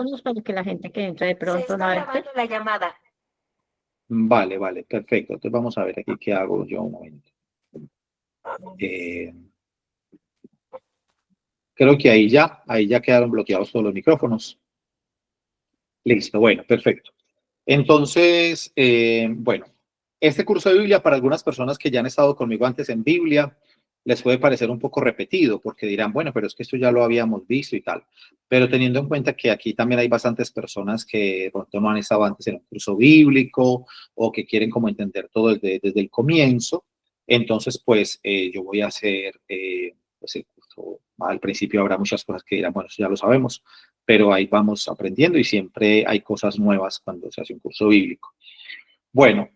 micrófonos para que la gente que entra de Se pronto está no grabando la llamada. Vale, vale, perfecto. Entonces vamos a ver aquí qué hago yo un momento. Eh, Creo que ahí ya quedaron bloqueados todos los micrófonos. Listo, bueno, perfecto. Entonces, bueno, este curso de Biblia para algunas personas que ya han estado conmigo antes en Biblia, les puede parecer un poco repetido porque dirán, bueno, pero es que esto ya lo habíamos visto y tal. Pero teniendo en cuenta que aquí también hay bastantes personas que de pronto no han estado antes en un curso bíblico o que quieren como entender todo desde el comienzo, entonces pues yo voy a hacer pues el curso. Al principio habrá muchas cosas que dirán, bueno, eso ya lo sabemos, pero ahí vamos aprendiendo y siempre hay cosas nuevas cuando se hace un curso bíblico. Bueno,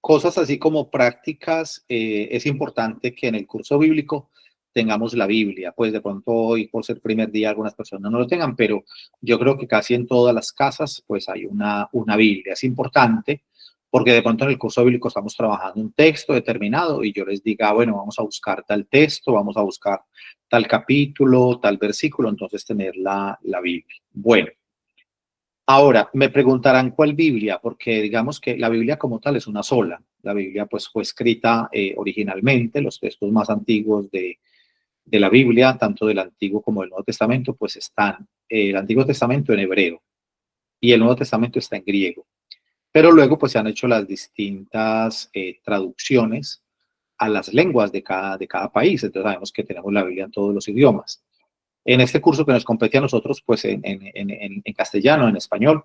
cosas así como prácticas, es importante que en el curso bíblico tengamos la Biblia, pues de pronto hoy por ser primer día algunas personas no lo tengan, pero yo creo que casi en todas las casas pues hay una Biblia. Es importante porque de pronto en el curso bíblico estamos trabajando un texto determinado y yo les diga, bueno, vamos a buscar tal texto, vamos a buscar tal capítulo, tal versículo, entonces tener la Biblia. Bueno. Ahora, me preguntarán cuál Biblia, porque digamos que la Biblia como tal es una sola. La Biblia pues fue escrita originalmente, los textos más antiguos de la Biblia, tanto del Antiguo como del Nuevo Testamento, pues están el Antiguo Testamento en hebreo y el Nuevo Testamento está en griego. Pero luego pues se han hecho las distintas traducciones a las lenguas de cada país. Entonces sabemos que tenemos la Biblia en todos los idiomas. En este curso que nos compete a nosotros, pues en castellano, en español,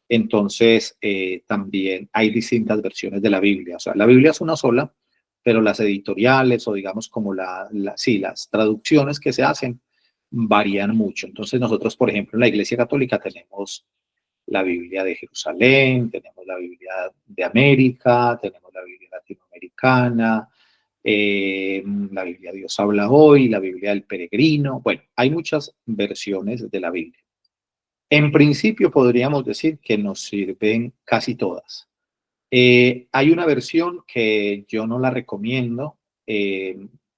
entonces también hay distintas versiones de la Biblia. O sea, la Biblia es una sola, pero las editoriales o digamos como sí, las traducciones que se hacen varían mucho. Entonces nosotros, por ejemplo, en la Iglesia Católica tenemos la Biblia de Jerusalén, tenemos la Biblia de América, tenemos la Biblia latinoamericana, la Biblia Dios habla hoy, la Biblia del peregrino. Bueno, hay muchas versiones de la Biblia. En principio podríamos decir que nos sirven casi todas. Hay una versión que yo no la recomiendo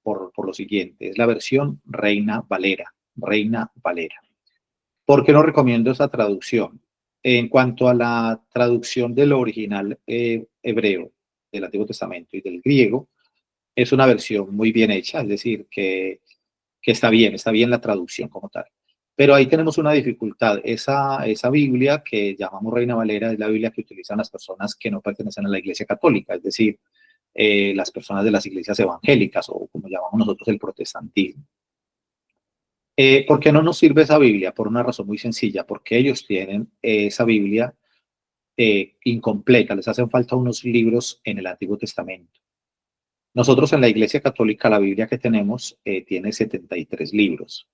por lo siguiente, es la versión Reina Valera, Reina Valera. ¿Por qué no recomiendo esa traducción? En cuanto a la traducción del original hebreo del Antiguo Testamento y del griego, es una versión muy bien hecha, es decir, que está bien la traducción como tal. Pero ahí tenemos una dificultad. Esa Biblia que llamamos Reina Valera es la Biblia que utilizan las personas que no pertenecen a la Iglesia Católica, es decir, las personas de las iglesias evangélicas o como llamamos nosotros el protestantismo. ¿Por qué no nos sirve esa Biblia? Por una razón muy sencilla, porque ellos tienen esa Biblia incompleta, les hacen falta unos libros en el Antiguo Testamento. Nosotros en la Iglesia Católica, la Biblia que tenemos tiene 73 libros,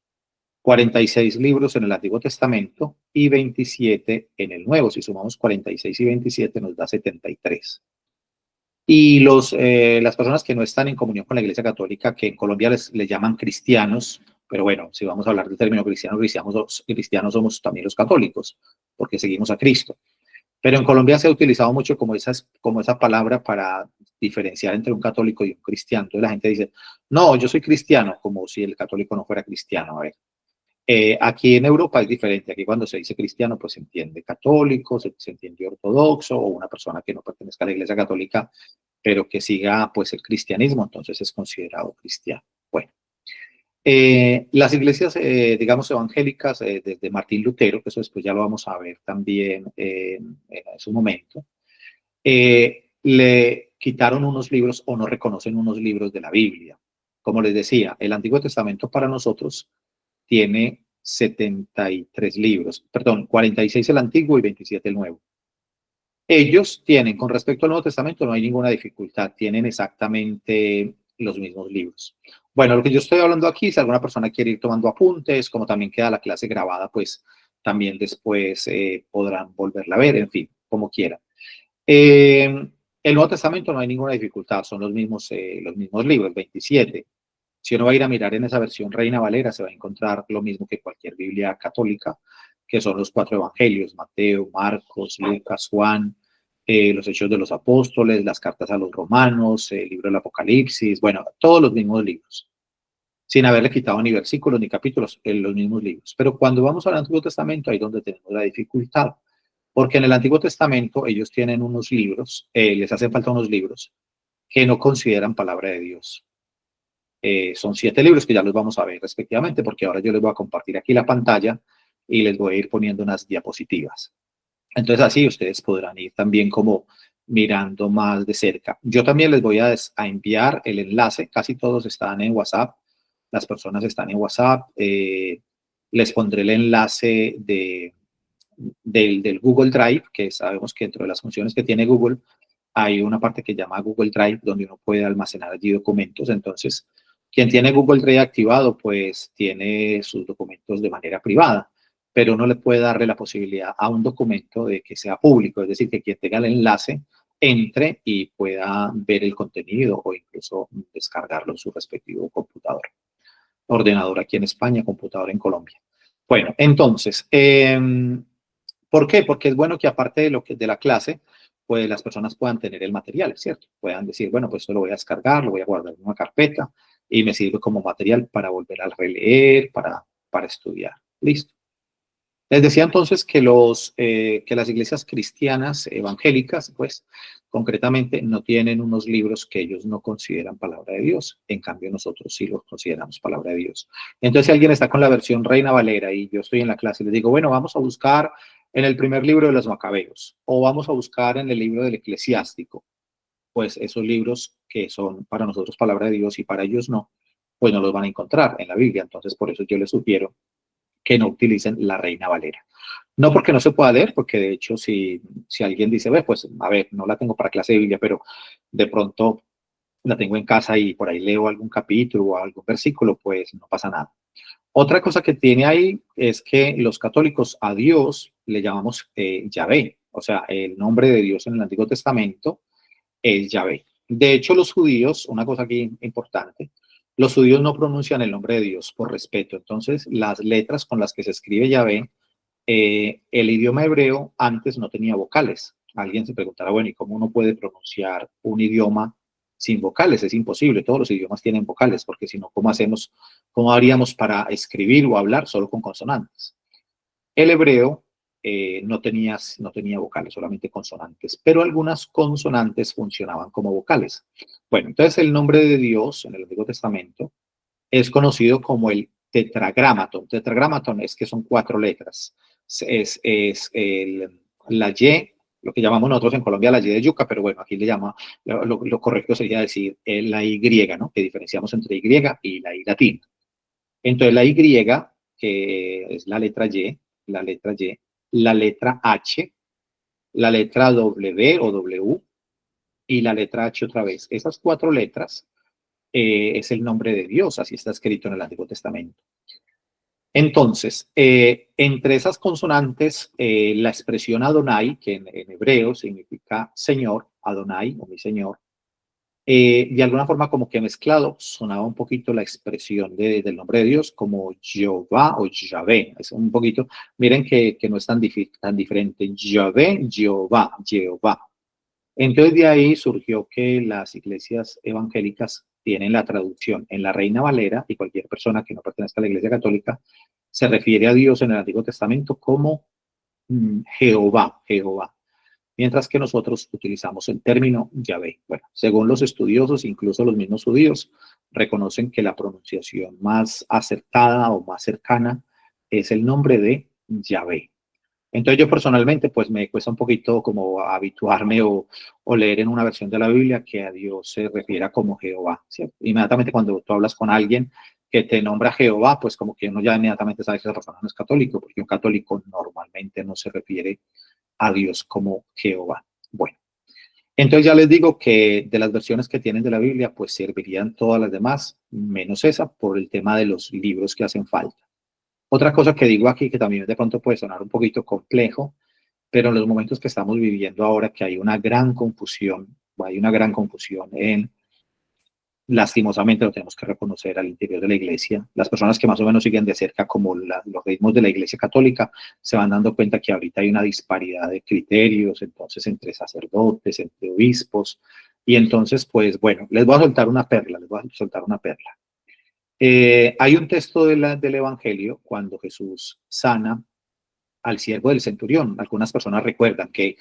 46 libros en el Antiguo Testamento y 27 en el Nuevo. Si sumamos 46 y 27 nos da 73. Y las personas que no están en comunión con la Iglesia Católica, que en Colombia les llaman cristianos, pero bueno, si vamos a hablar del término cristiano, cristianos somos también los católicos, porque seguimos a Cristo. Pero en Colombia se ha utilizado mucho como esa palabra para diferenciar entre un católico y un cristiano. Entonces la gente dice, no, yo soy cristiano, como si el católico no fuera cristiano. A ver, aquí en Europa es diferente. Aquí cuando se dice cristiano, pues se entiende católico, se entiende ortodoxo o una persona que no pertenezca a la Iglesia Católica, pero que siga pues el cristianismo, entonces es considerado cristiano. Bueno, las iglesias, digamos, evangélicas, desde Martín Lutero, que eso después ya lo vamos a ver también en su momento, le quitaron unos libros o no reconocen unos libros de la Biblia. Como les decía, el Antiguo Testamento para nosotros tiene 73 libros, perdón, 46 el Antiguo y 27 el Nuevo. Ellos tienen, con respecto al Nuevo Testamento, no hay ninguna dificultad, tienen exactamente los mismos libros. Bueno, lo que yo estoy hablando aquí, si alguna persona quiere ir tomando apuntes, como también queda la clase grabada, pues también después podrán volverla a ver, en fin, como quieran. El Nuevo Testamento no hay ninguna dificultad, son los mismos libros, 27. Si uno va a ir a mirar en esa versión Reina Valera, se va a encontrar lo mismo que cualquier Biblia católica, que son los 4 evangelios, Mateo, Marcos, Lucas, Juan, los Hechos de los Apóstoles, las cartas a los Romanos, el libro del Apocalipsis, bueno, todos los mismos libros. sin haberle quitado ni versículos ni capítulos en los mismos libros. Pero cuando vamos al Antiguo Testamento, ahí es donde tenemos la dificultad, porque en el Antiguo Testamento ellos tienen unos libros, les hacen falta unos libros que no consideran palabra de Dios. Son 7 libros que ya los vamos a ver respectivamente, porque ahora yo les voy a compartir aquí la pantalla y les voy a ir poniendo unas diapositivas. Entonces así ustedes podrán ir también como mirando más de cerca. Yo también les voy a enviar el enlace, casi todos están en WhatsApp, las personas están en WhatsApp, les pondré el enlace del Google Drive, que sabemos que dentro de las funciones que tiene Google hay una parte que llama Google Drive, donde uno puede almacenar allí documentos. Entonces, quien tiene Google Drive activado, pues tiene sus documentos de manera privada, pero uno le puede darle la posibilidad a un documento de que sea público, es decir, que quien tenga el enlace entre y pueda ver el contenido o incluso descargarlo en su respectivo computador. Ordenador aquí en España, computador en Colombia. Bueno, entonces, ¿por qué? Porque es bueno que aparte de la clase, pues las personas puedan tener el material, ¿cierto? Puedan decir, bueno, pues esto lo voy a descargar, lo voy a guardar en una carpeta y me sirve como material para volver a releer, para estudiar. Listo. Les decía entonces que, que las iglesias cristianas evangélicas, pues concretamente no tienen unos libros que ellos no consideran palabra de Dios. En cambio, nosotros sí los consideramos palabra de Dios. Entonces, si alguien está con la versión Reina Valera y yo estoy en la clase y les digo, bueno, vamos a buscar en el primer libro de los Macabeos o vamos a buscar en el libro del Eclesiástico, pues esos libros que son para nosotros palabra de Dios y para ellos no, pues no los van a encontrar en la Biblia. Entonces, por eso yo les sugiero que no utilicen la Reina Valera. No porque no se pueda leer, porque de hecho si alguien dice, pues a ver, no la tengo para clase de Biblia, pero de pronto la tengo en casa y por ahí leo algún capítulo o algún versículo, pues no pasa nada. Otra cosa que tiene ahí es que los católicos a Dios le llamamos Yahvé, o sea, el nombre de Dios en el Antiguo Testamento es Yahvé. De hecho, los judíos, una cosa aquí importante, los judíos no pronuncian el nombre de Dios por respeto. Entonces, las letras con las que se escribe Yahvé, el idioma hebreo antes no tenía vocales. Alguien se preguntará, bueno, ¿y cómo uno puede pronunciar un idioma sin vocales? Es imposible, todos los idiomas tienen vocales, porque si no, cómo haríamos para escribir o hablar solo con consonantes? El hebreo no tenía vocales, solamente consonantes, pero algunas consonantes funcionaban como vocales. Bueno, entonces el nombre de Dios en el Antiguo Testamento es conocido como el tetragramaton. Tetragramaton es que son 4 letras. La Y, lo que llamamos nosotros en Colombia la Y de yuca, pero bueno, aquí le llama, lo correcto sería decir la Y, ¿no? Que diferenciamos entre Y y la Y latina. Entonces la Y, que es la letra Y, la letra H, la letra W o W y la letra H otra vez. Esas 4 letras es el nombre de Dios, así está escrito en el Antiguo Testamento. Entonces, entre esas consonantes, la expresión Adonai, que en hebreo significa Señor, Adonai o mi Señor, de alguna forma como que mezclado sonaba un poquito la expresión del nombre de Dios como Jehová o Yahvé. Es un poquito, miren que no es tan diferente. Yahvé, Jehová, Jehová. Entonces de ahí surgió que las iglesias evangélicas tienen la traducción en la Reina Valera y cualquier persona que no pertenezca a la iglesia católica se refiere a Dios en el Antiguo Testamento como Jehová, Jehová. Mientras que nosotros utilizamos el término Yahvé. Bueno, según los estudiosos, incluso los mismos judíos, reconocen que la pronunciación más acertada o más cercana es el nombre de Yahvé. Entonces yo personalmente pues me cuesta un poquito como habituarme o leer en una versión de la Biblia que a Dios se refiera como Jehová, ¿cierto? Inmediatamente cuando tú hablas con alguien que te nombra Jehová, pues como que uno ya inmediatamente sabe que esa persona no es católico, porque un católico normalmente no se refiere a Dios como Jehová. Bueno, entonces ya les digo que de las versiones que tienen de la Biblia, pues servirían todas las demás, menos esa, por el tema de los libros que hacen falta. Otra cosa que digo aquí, que también de pronto puede sonar un poquito complejo, pero en los momentos que estamos viviendo ahora, que hay una gran confusión en, lastimosamente lo tenemos que reconocer al interior de la iglesia, las personas que más o menos siguen de cerca como los ritmos de la iglesia católica, se van dando cuenta que ahorita hay una disparidad de criterios, entonces entre sacerdotes, entre obispos, y entonces pues bueno, les voy a soltar una perla, Hay un texto del Evangelio cuando Jesús sana al siervo del centurión. Algunas personas recuerdan que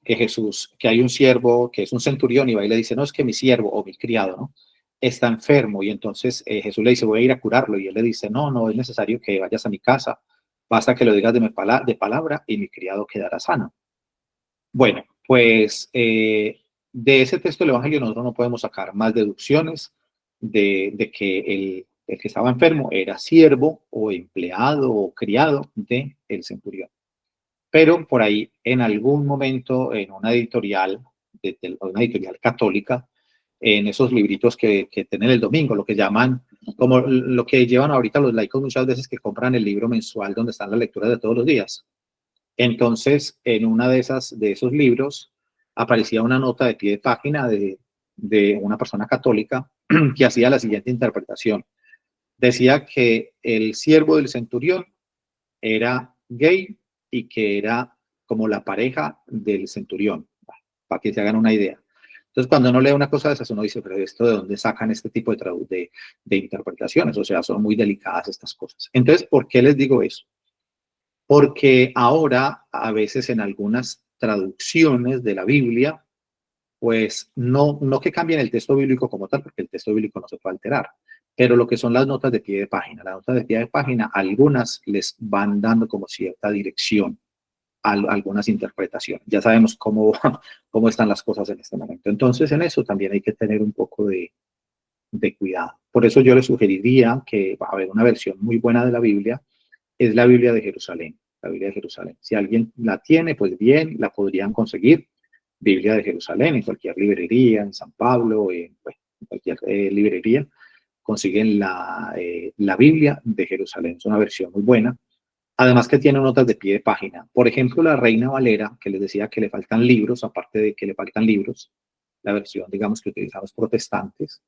hay un siervo que es un centurión y va y le dice, no, es que mi siervo o mi criado, ¿no? Está enfermo y entonces Jesús le dice, voy a ir a curarlo y él le dice, no, no es necesario que vayas a mi casa, basta que lo digas de palabra y mi criado quedará sano. Bueno, pues de ese texto del Evangelio nosotros no podemos sacar más deducciones de que el que estaba enfermo era siervo o empleado o criado del centurión. Pero por ahí en algún momento en una editorial, una editorial católica, en esos libritos que tienen el domingo, lo que llaman, como lo que llevan ahorita los laicos muchas veces que compran el libro mensual donde están las lecturas de todos los días. Entonces, en una de esos libros aparecía una nota de pie de página de una persona católica que hacía la siguiente interpretación. Decía que el siervo del centurión era gay y que era como la pareja del centurión, para que se hagan una idea. Entonces, cuando uno lee una cosa de esas, uno dice, pero ¿esto de dónde sacan este tipo de interpretaciones? O sea, son muy delicadas estas cosas. Entonces, ¿por qué les digo eso? Porque ahora, a veces en algunas traducciones de la Biblia, pues no que cambien el texto bíblico como tal, porque el texto bíblico no se puede alterar, pero lo que son las notas de pie de página. Las notas de pie de página, algunas les van dando como cierta dirección a algunas interpretaciones. Ya sabemos cómo están las cosas en este momento. Entonces, en eso también hay que tener un poco de cuidado. Por eso yo les sugeriría que va a haber una versión muy buena de la Biblia, es la Biblia de Jerusalén. La Biblia de Jerusalén. Si alguien la tiene, pues bien, la podrían conseguir. Biblia de Jerusalén, en cualquier librería, en San Pablo, en cualquier librería, consiguen la Biblia de Jerusalén. Es una versión muy buena. Además que tiene notas de pie de página. Por ejemplo, la Reina Valera, que les decía que le faltan libros, aparte de que le faltan libros, la versión, digamos, que utilizan los protestantes,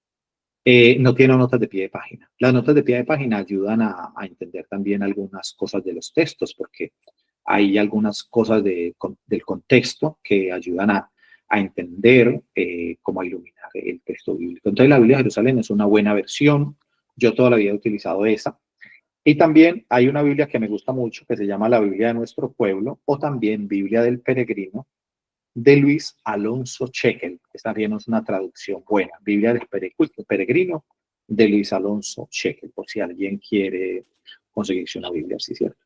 no tiene notas de pie de página. Las notas de pie de página ayudan a entender también algunas cosas de los textos, porque hay algunas cosas del contexto que ayudan a entender cómo iluminar el texto bíblico. Entonces, la Biblia de Jerusalén es una buena versión. Yo toda la vida he utilizado esa. Y también hay una Biblia que me gusta mucho, que se llama la Biblia de nuestro pueblo, o también Biblia del peregrino, de Luis Alonso Chequel. Esta también es una traducción buena. Biblia del peregrino, de Luis Alonso Chequel, por si alguien quiere conseguirse una Biblia, sí, cierto.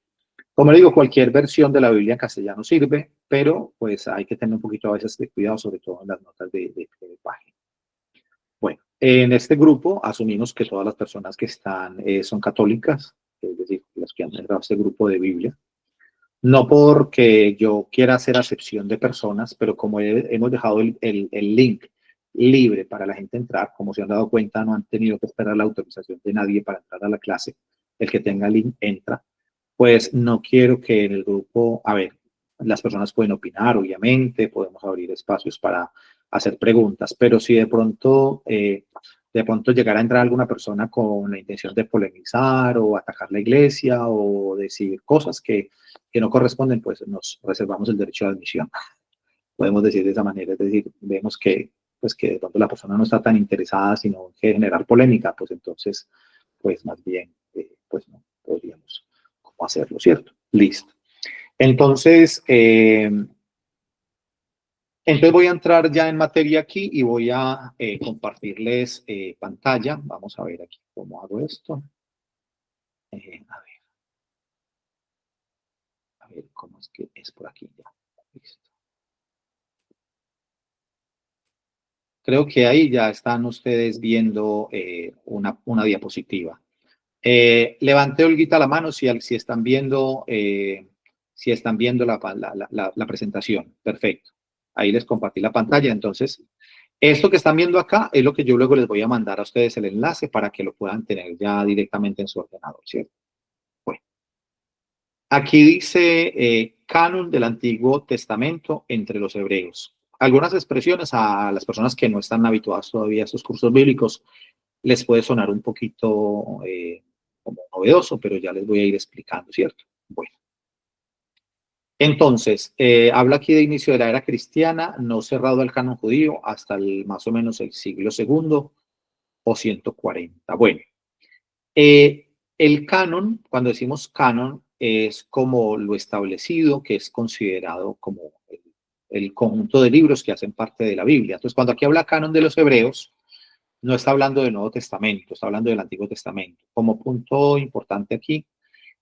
Como le digo, cualquier versión de la Biblia en castellano sirve, pero pues hay que tener un poquito a veces de cuidado, sobre todo en las notas de página. Bueno, en este grupo asumimos que todas las personas que están son católicas, es decir, las que han entrado a este grupo de Biblia. No porque yo quiera hacer acepción de personas, pero como hemos dejado el link libre para la gente entrar, como se han dado cuenta, no han tenido que esperar la autorización de nadie para entrar a la clase. El que tenga el link entra. Pues no quiero que en el grupo, a ver, las personas pueden opinar, obviamente, podemos abrir espacios para hacer preguntas, pero si de pronto llegara a entrar alguna persona con la intención de polemizar o atacar la iglesia o decir cosas que no corresponden, pues nos reservamos el derecho de admisión. Podemos decir de esa manera, es decir, vemos pues que de pronto la persona no está tan interesada, sino que generar polémica, pues entonces, pues más bien, pues no podríamos cómo hacerlo, ¿cierto? Listo. Entonces voy a entrar ya en materia aquí y voy a compartirles pantalla. Vamos a ver aquí cómo hago esto. A ver cómo es que es por aquí ya. Listo. Creo que ahí ya están ustedes viendo una diapositiva. Levante Olguita la mano si están viendo, la presentación. Perfecto. Ahí les compartí la pantalla. Entonces, esto que están viendo acá es lo que yo luego les voy a mandar a ustedes el enlace para que lo puedan tener ya directamente en su ordenador, ¿cierto? Bueno, aquí dice canon del Antiguo Testamento entre los hebreos. Algunas expresiones a las personas que no están habituadas todavía a estos cursos bíblicos les puede sonar un poquito como novedoso, pero ya les voy a ir explicando, ¿cierto? Bueno. Entonces, habla aquí de inicio de la era cristiana, no cerrado al canon judío hasta más o menos el siglo II o 140. Bueno, Eh, el canon, cuando decimos canon, es como lo establecido, que es considerado como el conjunto de libros que hacen parte de la Biblia. Entonces, cuando aquí habla canon de los hebreos, no está hablando del Nuevo Testamento, está hablando del Antiguo Testamento. Como punto importante aquí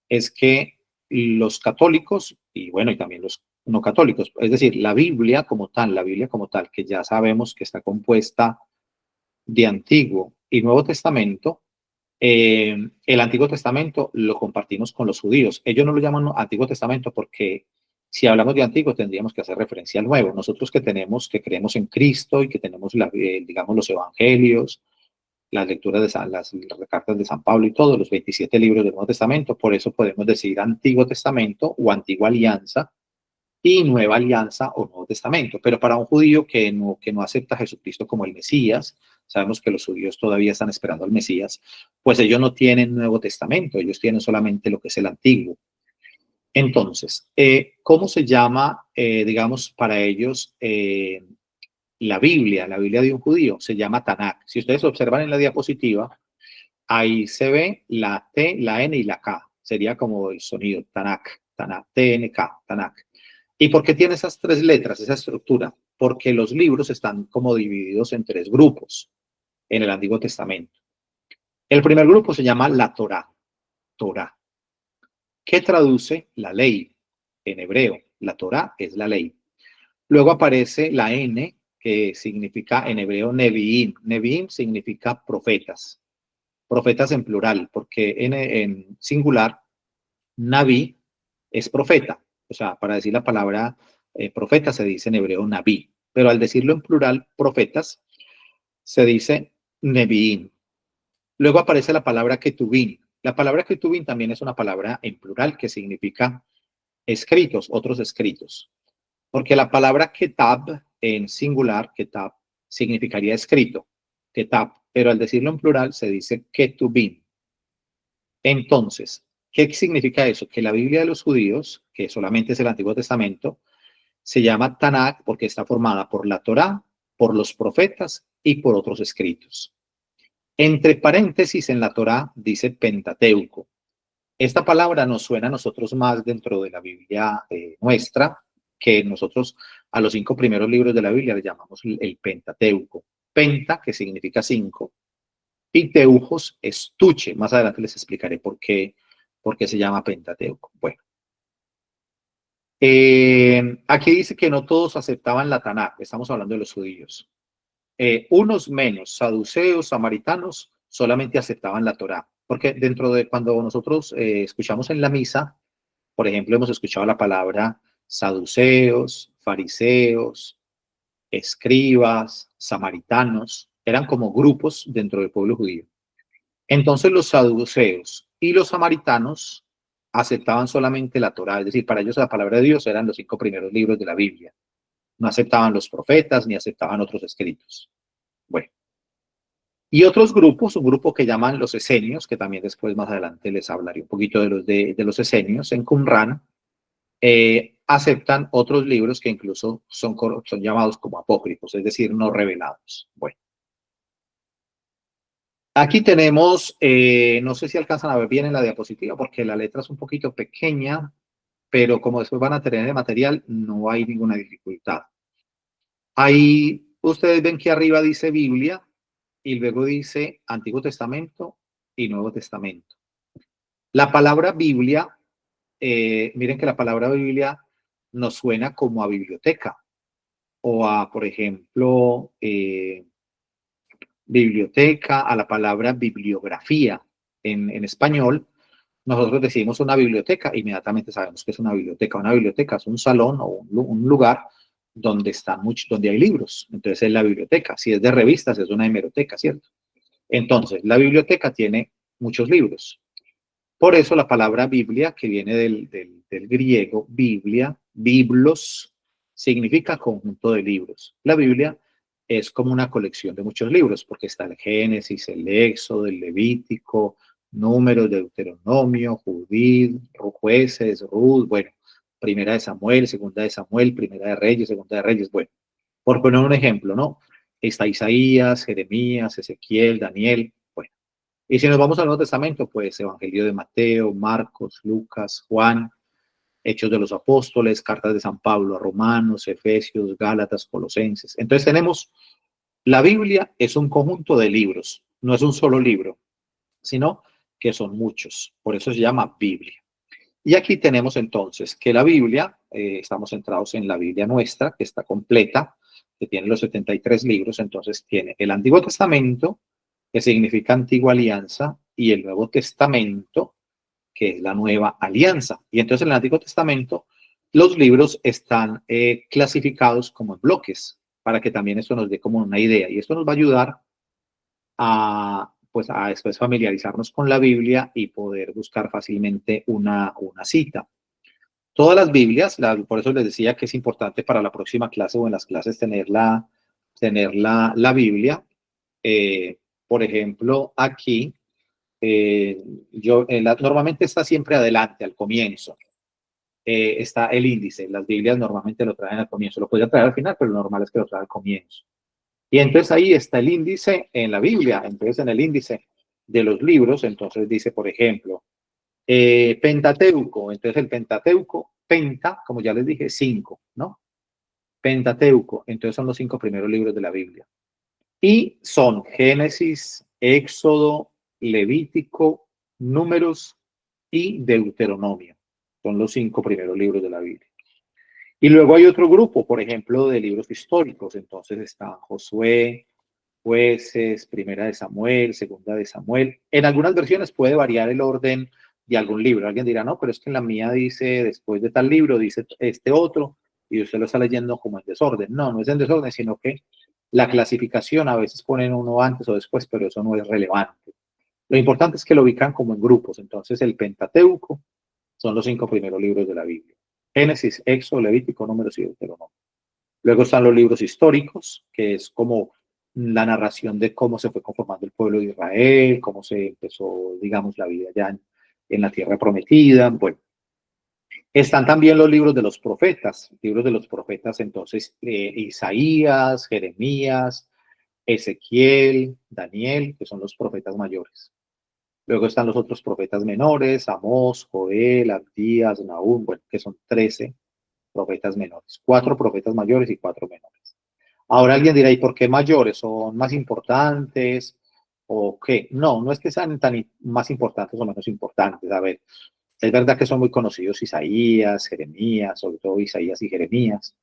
es que los católicos, y bueno, y también los no católicos, es decir, la Biblia como tal, que ya sabemos que está compuesta de Antiguo y Nuevo Testamento, el Antiguo Testamento lo compartimos con los judíos. Ellos no lo llaman Antiguo Testamento porque si hablamos de Antiguo tendríamos que hacer referencia al Nuevo. Nosotros que creemos en Cristo y que tenemos, digamos, los evangelios, las lecturas de las cartas de San Pablo y todos los 27 libros del Nuevo Testamento, por eso podemos decir Antiguo Testamento o Antigua Alianza y Nueva Alianza o Nuevo Testamento. Pero para un judío que no acepta a Jesucristo como el Mesías, sabemos que los judíos todavía están esperando al Mesías, pues ellos no tienen Nuevo Testamento, ellos tienen solamente lo que es el Antiguo. Entonces, ¿cómo se llama, digamos, para ellos la Biblia de un judío? Se llama Tanakh. Si ustedes observan en la diapositiva, ahí se ve la T, la N y la K. Sería como el sonido, Tanakh, Tanakh, TNK, Tanakh. ¿Y por qué tiene esas tres letras, esa estructura? Porque los libros están como divididos en tres grupos en el Antiguo Testamento. El primer grupo se llama la Torá, Torá, que traduce la ley en hebreo. La Torá es la ley. Luego aparece la N, que significa en hebreo Nevi'im. Nevi'im significa profetas, profetas en plural, porque en singular, Naví es profeta. O sea, para decir la palabra profeta se dice en hebreo Naví, pero al decirlo en plural, profetas, se dice Nevi'im. Luego aparece la palabra Ketubim. La palabra Ketubim también es una palabra en plural que significa escritos, otros escritos. Porque la palabra Ketab en singular, Ketab, significaría escrito, Ketab, pero al decirlo en plural se dice Ketubim. Entonces, ¿qué significa eso? Que la Biblia de los judíos, que solamente es el Antiguo Testamento, se llama Tanakh porque está formada por la Torá, por los profetas y por otros escritos. Entre paréntesis en la Torá dice Pentateuco. Esta palabra nos suena a nosotros más dentro de la Biblia nuestra, que nosotros a los 5 primeros libros de la Biblia le llamamos el Pentateuco. Penta, que significa 5, y teujos, estuche. Más adelante les explicaré por qué se llama Pentateuco. Bueno, aquí dice que no todos aceptaban la Tanakh, estamos hablando de los judíos. Unos menos, saduceos, samaritanos, solamente aceptaban la Torá. Porque dentro de cuando nosotros escuchamos en la misa, por ejemplo, hemos escuchado la palabra saduceos, fariseos, escribas, samaritanos, eran como grupos dentro del pueblo judío. Entonces los saduceos y los samaritanos aceptaban solamente la Torá, es decir, para ellos la palabra de Dios eran los 5 primeros libros de la Biblia. No aceptaban los profetas ni aceptaban otros escritos. Bueno, y otros grupos, un grupo que llaman los esenios, que también después más adelante les hablaré un poquito de los esenios en Qumran, aceptan otros libros que incluso son llamados como apócrifos, es decir, no revelados. Bueno, aquí tenemos, no sé si alcanzan a ver bien en la diapositiva porque la letra es un poquito pequeña, pero como después van a tener el material, no hay ninguna dificultad. Ahí ustedes ven que arriba dice Biblia y luego dice Antiguo Testamento y Nuevo Testamento. La palabra Biblia, miren que la palabra Biblia nos suena como a biblioteca o a, por ejemplo, biblioteca, a la palabra bibliografía en español. Nosotros decimos una biblioteca, inmediatamente sabemos que es una biblioteca. Una biblioteca es un salón o un lugar donde hay libros. Entonces es la biblioteca. Si es de revistas, es una hemeroteca, ¿cierto? Entonces, la biblioteca tiene muchos libros. Por eso la palabra Biblia, que viene del griego Biblia, biblos, significa conjunto de libros. La Biblia es como una colección de muchos libros, porque está el Génesis, el Éxodo, el Levítico, Números, Deuteronomio, Judith, Jueces, Ruth, bueno, Primera de Samuel, Segunda de Samuel, Primera de Reyes, Segunda de Reyes, bueno, por poner un ejemplo, ¿no? Está Isaías, Jeremías, Ezequiel, Daniel, bueno. Y si nos vamos al Nuevo Testamento, pues Evangelio de Mateo, Marcos, Lucas, Juan, Hechos de los Apóstoles, cartas de San Pablo a Romanos, Efesios, Gálatas, Colosenses. Entonces tenemos, la Biblia es un conjunto de libros, no es un solo libro, sino que son muchos. Por eso se llama Biblia. Y aquí tenemos entonces que la Biblia, estamos centrados en la Biblia nuestra, que está completa, que tiene los 73 libros, entonces tiene el Antiguo Testamento, que significa Antigua Alianza, y el Nuevo Testamento, que es la Nueva Alianza. Y entonces en el Antiguo Testamento los libros están clasificados como en bloques, para que también esto nos dé como una idea. Y esto nos va a ayudar a, pues, a después familiarizarnos con la Biblia y poder buscar fácilmente una cita. Todas las Biblias, por eso les decía que es importante para la próxima clase o en las clases tener la Biblia. Por ejemplo, aquí, normalmente está siempre adelante, al comienzo. Está el índice. Las Biblias normalmente lo traen al comienzo. Lo podría traer al final, pero lo normal es que lo traen al comienzo. Y entonces ahí está el índice en la Biblia. Entonces en el índice de los libros, entonces dice, por ejemplo, Pentateuco. Entonces el Pentateuco, penta, como ya les dije, 5, ¿no? Pentateuco. Entonces son los 5 primeros libros de la Biblia. Y son Génesis, Éxodo, Levítico, Números y Deuteronomio. Son los 5 primeros libros de la Biblia. Y luego hay otro grupo, por ejemplo, de libros históricos. Entonces están Josué, Jueces, Primera de Samuel, Segunda de Samuel. En algunas versiones puede variar el orden de algún libro. Alguien dirá, no, pero es que en la mía dice, después de tal libro, dice este otro, y usted lo está leyendo como en desorden. No, no es en desorden, sino que la clasificación a veces ponen uno antes o después, pero eso no es relevante. Lo importante es que lo ubican como en grupos. Entonces el Pentateuco son los 5 primeros libros de la Biblia. Génesis, Éxodo, Levítico, Números y Deuteronomio. Luego están los libros históricos, que es como la narración de cómo se fue conformando el pueblo de Israel, cómo se empezó, digamos, la vida ya en la tierra prometida. Bueno, están también los libros de los profetas, entonces, Isaías, Jeremías, Ezequiel, Daniel, que son los profetas mayores. Luego están los otros profetas menores, Amós, Joel, Abdías, Nahum, bueno, que son 13 profetas menores, 4 profetas mayores y 4 menores. Ahora alguien dirá, ¿y por qué mayores? ¿Son más importantes o qué? No, no es que sean tan más importantes o menos importantes. A ver, es verdad que son muy conocidos Isaías, Jeremías, sobre todo Isaías y Jeremías,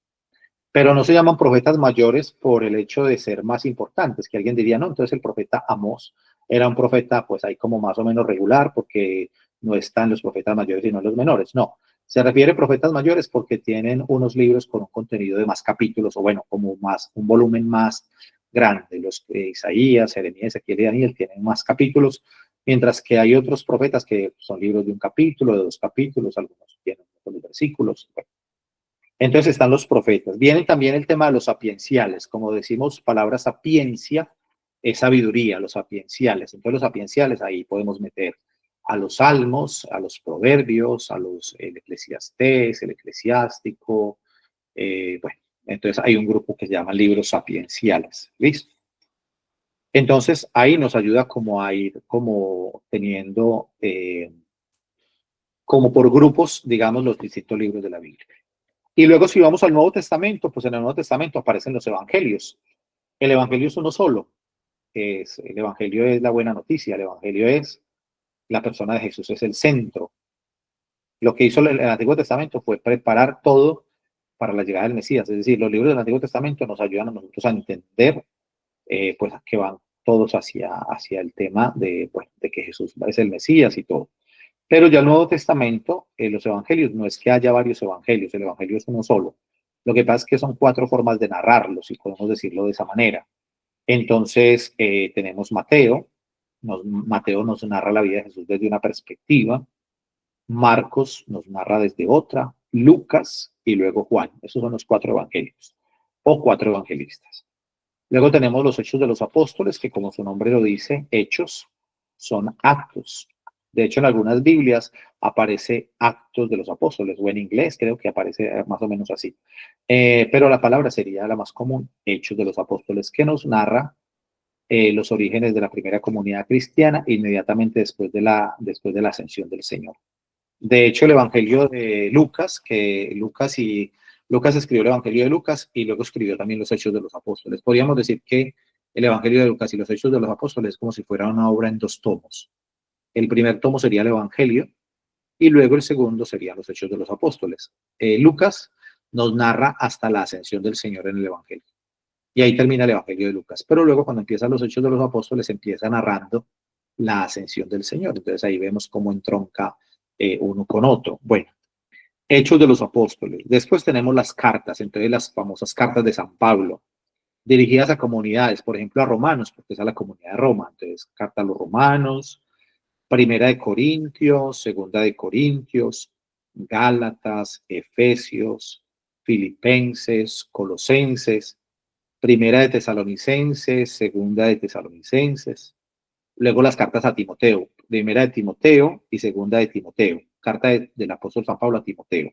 pero no se llaman profetas mayores por el hecho de ser más importantes, que alguien diría, no, entonces el profeta Amós era un profeta pues ahí como más o menos regular porque no están los profetas mayores sino los menores. No, se refiere a profetas mayores porque tienen unos libros con un contenido de más capítulos o bueno, como más, un volumen más grande. Los Isaías, Jeremías, Ezequiel y Daniel tienen más capítulos, mientras que hay otros profetas que son libros de un capítulo, de 2 capítulos, algunos tienen otros versículos. Bueno, entonces están los profetas. Viene también el tema de los sapienciales. Como decimos, palabra sapiencia es sabiduría, los sapienciales. Entonces los sapienciales ahí podemos meter a los salmos, a los proverbios, el eclesiastés, el eclesiástico. Bueno, entonces hay un grupo que se llama libros sapienciales. ¿Listo? Entonces ahí nos ayuda como a ir como teniendo, como por grupos, digamos, los distintos libros de la Biblia. Y luego si vamos al Nuevo Testamento, pues en el Nuevo Testamento aparecen los evangelios. El evangelio es uno solo. El evangelio es la buena noticia. El evangelio es la persona de Jesús, es el centro. Lo que hizo el Antiguo Testamento fue preparar todo para la llegada del Mesías. Es decir, los libros del Antiguo Testamento nos ayudan a nosotros a entender pues que van todos hacia el tema pues, de que Jesús es el Mesías y todo. Pero ya el Nuevo Testamento, los evangelios, no es que haya varios evangelios, el evangelio es uno solo. Lo que pasa es que son 4 formas de narrarlo, si podemos decirlo de esa manera. Entonces, tenemos Mateo. Mateo nos narra la vida de Jesús desde una perspectiva. Marcos nos narra desde otra. Lucas y luego Juan. Esos son los 4 evangelios o 4 evangelistas. Luego tenemos los Hechos de los Apóstoles, que como su nombre lo dice, hechos son actos. De hecho, en algunas Biblias aparece Actos de los Apóstoles, o en inglés creo que aparece más o menos así. Pero la palabra sería la más común, Hechos de los Apóstoles, que nos narra los orígenes de la primera comunidad cristiana inmediatamente después de la ascensión del Señor. De hecho, el Evangelio de Lucas, Lucas escribió el Evangelio de Lucas y luego escribió también los Hechos de los Apóstoles. Podríamos decir que el Evangelio de Lucas y los Hechos de los Apóstoles es como si fuera una obra en dos tomos. El primer tomo sería el Evangelio y luego el segundo serían los Hechos de los Apóstoles. Lucas nos narra hasta la ascensión del Señor en el Evangelio. Y ahí termina el Evangelio de Lucas. Pero luego cuando empiezan los Hechos de los Apóstoles, empieza narrando la ascensión del Señor. Entonces ahí vemos cómo entronca uno con otro. Bueno, Hechos de los Apóstoles. Después tenemos las cartas, entonces las famosas cartas de San Pablo, dirigidas a comunidades, por ejemplo a romanos, porque es a la comunidad de Roma. Entonces, carta a los romanos, Primera de Corintios, Segunda de Corintios, Gálatas, Efesios, Filipenses, Colosenses, Primera de Tesalonicenses, Segunda de Tesalonicenses. Luego las cartas a Timoteo, Primera de Timoteo y Segunda de Timoteo. Carta del apóstol San Pablo a Timoteo.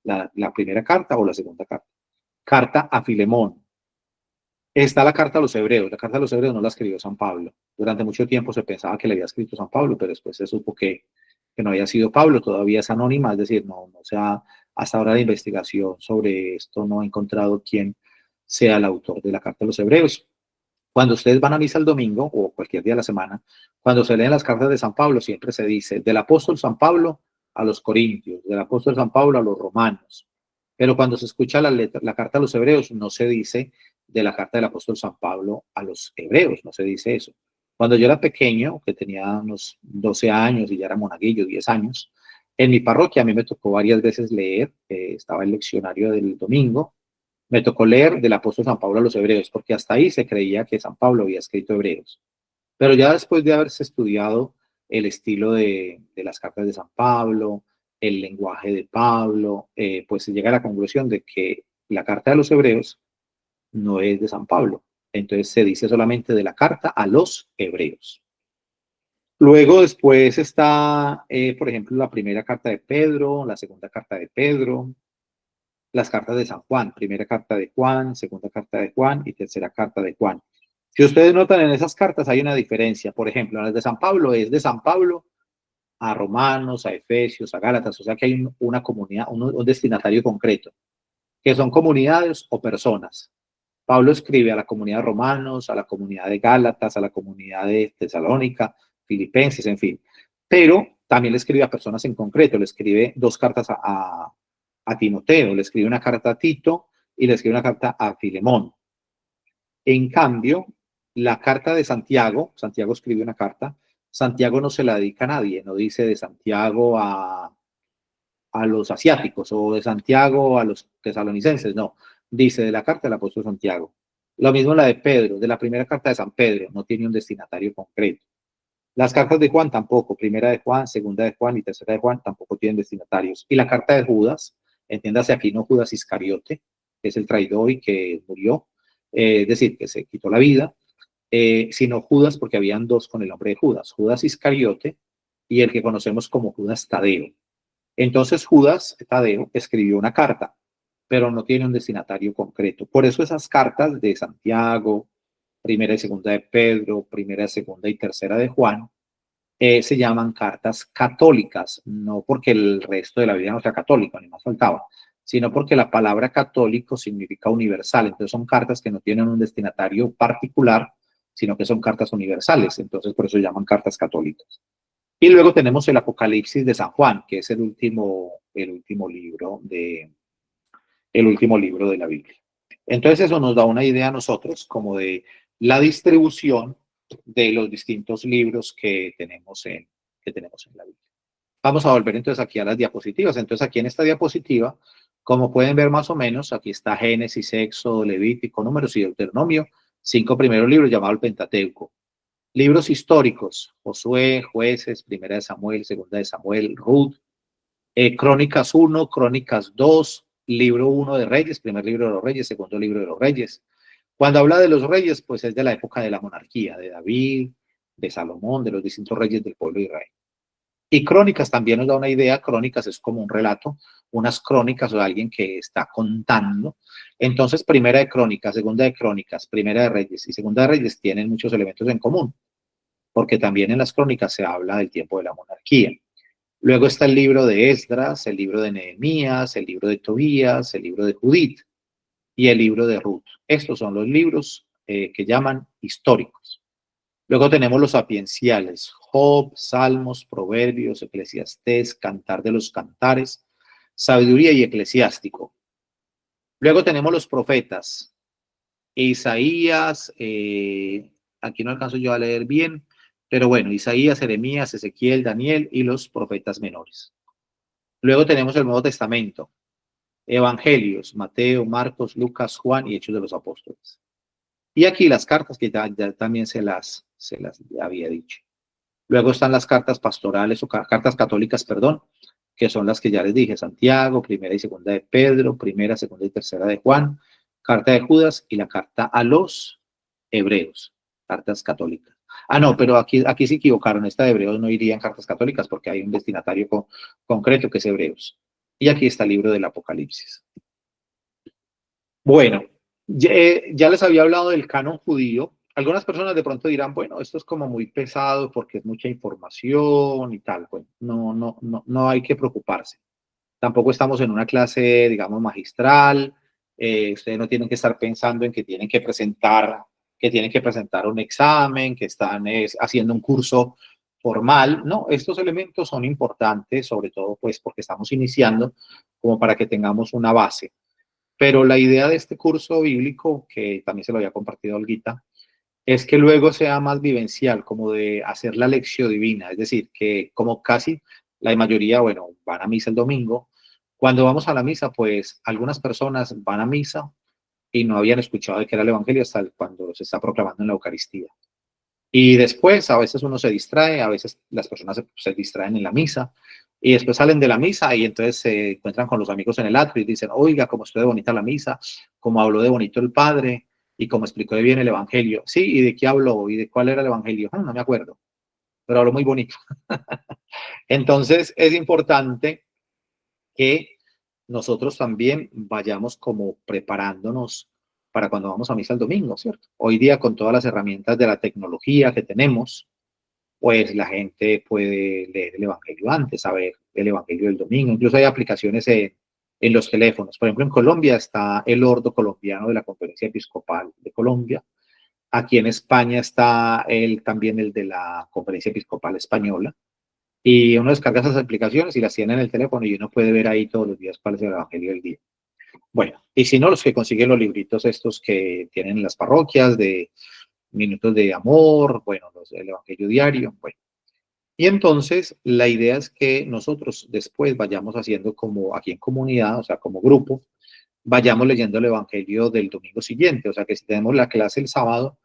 La primera carta o la segunda carta. Carta a Filemón. Está la carta a los hebreos. La carta a los hebreos no la escribió San Pablo. Durante mucho tiempo se pensaba que le había escrito San Pablo, pero después se supo que no había sido Pablo. Todavía es anónima, es decir, no se ha, hasta ahora la investigación sobre esto no ha encontrado quién sea el autor de la carta a los hebreos. Cuando ustedes van a misa el domingo o cualquier día de la semana, cuando se leen las cartas de San Pablo, siempre se dice del apóstol San Pablo a los corintios, del apóstol San Pablo a los romanos. Pero cuando se escucha la carta a los hebreos, no se dice de la carta del apóstol San Pablo a los hebreos, no se dice eso. Cuando yo era pequeño, que tenía unos 12 años y ya era monaguillo, 10 años, en mi parroquia a mí me tocó varias veces leer, estaba el leccionario del domingo, me tocó leer del apóstol San Pablo a los hebreos, porque hasta ahí se creía que San Pablo había escrito hebreos. Pero ya después de haberse estudiado el estilo de las cartas de San Pablo, el lenguaje de Pablo, pues se llega a la conclusión de que la carta de los hebreos no es de San Pablo. Entonces se dice solamente de la carta a los hebreos. Luego después está, por ejemplo, la primera carta de Pedro, la segunda carta de Pedro, las cartas de San Juan, primera carta de Juan, segunda carta de Juan y tercera carta de Juan. Si ustedes notan en esas cartas hay una diferencia. Por ejemplo, en las de San Pablo es de San Pablo a Romanos, a Efesios, a Gálatas, o sea que hay una comunidad, un destinatario concreto, que son comunidades o personas. Pablo escribe a la comunidad de Romanos, a la comunidad de Gálatas, a la comunidad de Tesalónica, Filipenses, en fin. Pero también le escribe a personas en concreto, le escribe dos cartas a Timoteo, le escribe una carta a Tito y le escribe una carta a Filemón. En cambio, la carta de Santiago, Santiago escribe una carta, Santiago no se la dedica a nadie, no dice de Santiago a los asiáticos o de Santiago a los tesalonicenses, no, dice de la carta del apóstol Santiago. Lo mismo la de Pedro, de la primera carta de San Pedro, no tiene un destinatario concreto. Las cartas de Juan tampoco, primera de Juan, segunda de Juan y tercera de Juan tampoco tienen destinatarios. Y la carta de Judas, entiéndase aquí no Judas Iscariote, que es el traidor y que murió, es decir, que se quitó la vida, sino Judas porque habían dos con el nombre de Judas, Judas Iscariote y el que conocemos como Judas Tadeo. Entonces Judas Tadeo escribió una carta, pero no tiene un destinatario concreto. Por eso esas cartas de Santiago, primera y segunda de Pedro, primera, segunda y tercera de Juan, se llaman cartas católicas, no porque el resto de la Biblia no sea católico, ni más faltaba, sino porque la palabra católico significa universal. Entonces son cartas que no tienen un destinatario particular, sino que son cartas universales. Entonces por eso se llaman cartas católicas. Y luego tenemos el Apocalipsis de San Juan, que es el último libro de la Biblia. Entonces eso nos da una idea a nosotros como de la distribución de los distintos libros que tenemos en la Biblia. Vamos a volver entonces aquí a las diapositivas. Entonces aquí en esta diapositiva, como pueden ver más o menos, aquí está Génesis, Éxodo, Levítico, Números y Deuteronomio, 5 primeros libros llamados el Pentateuco. Libros históricos, Josué, Jueces, Primera de Samuel, Segunda de Samuel, Ruth, Crónicas 1, Crónicas 2, Libro 1 de Reyes, primer libro de los Reyes, segundo libro de los Reyes. Cuando habla de los reyes, pues es de la época de la monarquía, de David, de Salomón, de los distintos reyes del pueblo de Israel. Y Crónicas también nos da una idea. Crónicas es como un relato, unas crónicas o de alguien que está contando. Entonces, Primera de Crónicas, Segunda de Crónicas, Primera de Reyes y Segunda de Reyes tienen muchos elementos en común, porque también en las crónicas se habla del tiempo de la monarquía. Luego está el libro de Esdras, el libro de Nehemías, el libro de Tobías, el libro de Judith y el libro de Ruth. Estos son los libros que llaman históricos. Luego tenemos los sapienciales: Job, Salmos, Proverbios, Eclesiastés, Cantar de los Cantares, Sabiduría y Eclesiástico. Luego tenemos los profetas: Isaías, aquí no alcanzo yo a leer bien, pero bueno, Isaías, Jeremías, Ezequiel, Daniel y los profetas menores. Luego tenemos el Nuevo Testamento: Evangelios: Mateo, Marcos, Lucas, Juan y Hechos de los Apóstoles. Y aquí las cartas que ya también se las había dicho. Luego están las cartas pastorales o cartas católicas, perdón, que son las que ya les dije: Santiago, Primera y Segunda de Pedro, Primera, Segunda y Tercera de Juan, Carta de Judas y la carta a los Hebreos, cartas católicas. Ah, no, pero aquí se equivocaron. Esta de Hebreos no iría en cartas católicas porque hay un destinatario concreto que es Hebreos. Y aquí está el libro del Apocalipsis. Bueno, ya les había hablado del canon judío. Algunas personas de pronto dirán, bueno, esto es como muy pesado porque es mucha información y tal. Bueno, no hay que preocuparse. Tampoco estamos en una clase, digamos, magistral. Ustedes no tienen que estar pensando en que tienen que presentar un examen, que están haciendo un curso formal. No, estos elementos son importantes, sobre todo pues porque estamos iniciando, como para que tengamos una base. Pero la idea de este curso bíblico, que también se lo había compartido a Olguita, es que luego sea más vivencial, como de hacer la lección divina. Es decir, que como casi la mayoría, bueno, van a misa el domingo. Cuando vamos a la misa, pues algunas personas van a misa y no habían escuchado de qué era el Evangelio hasta cuando se está proclamando en la Eucaristía. Y después, a veces uno se distrae, a veces las personas se distraen en la misa y después salen de la misa y entonces se encuentran con los amigos en el atrio y dicen, oiga, cómo estuvo de bonita la misa, cómo habló de bonito el padre y cómo explicó de bien el evangelio. Sí, ¿y de qué habló? ¿Y de cuál era el evangelio? No me acuerdo, pero habló muy bonito. Entonces es importante que nosotros también vayamos como preparándonos para cuando vamos a misa el domingo, ¿cierto? Hoy día con todas las herramientas de la tecnología que tenemos, pues la gente puede leer el Evangelio antes, saber el Evangelio del domingo. Incluso hay aplicaciones en los teléfonos. Por ejemplo, en Colombia está el Ordo Colombiano de la Conferencia Episcopal de Colombia. Aquí en España está también el de la Conferencia Episcopal Española. Y uno descarga esas aplicaciones y las tiene en el teléfono y uno puede ver ahí todos los días cuál es el Evangelio del día. Bueno, y si no, los que consiguen los libritos estos que tienen en las parroquias de Minutos de Amor, bueno, el Evangelio Diario, bueno. Y entonces la idea es que nosotros después vayamos haciendo como aquí en comunidad, o sea, como grupo, vayamos leyendo el Evangelio del domingo siguiente. O sea, que si tenemos la clase el sábado,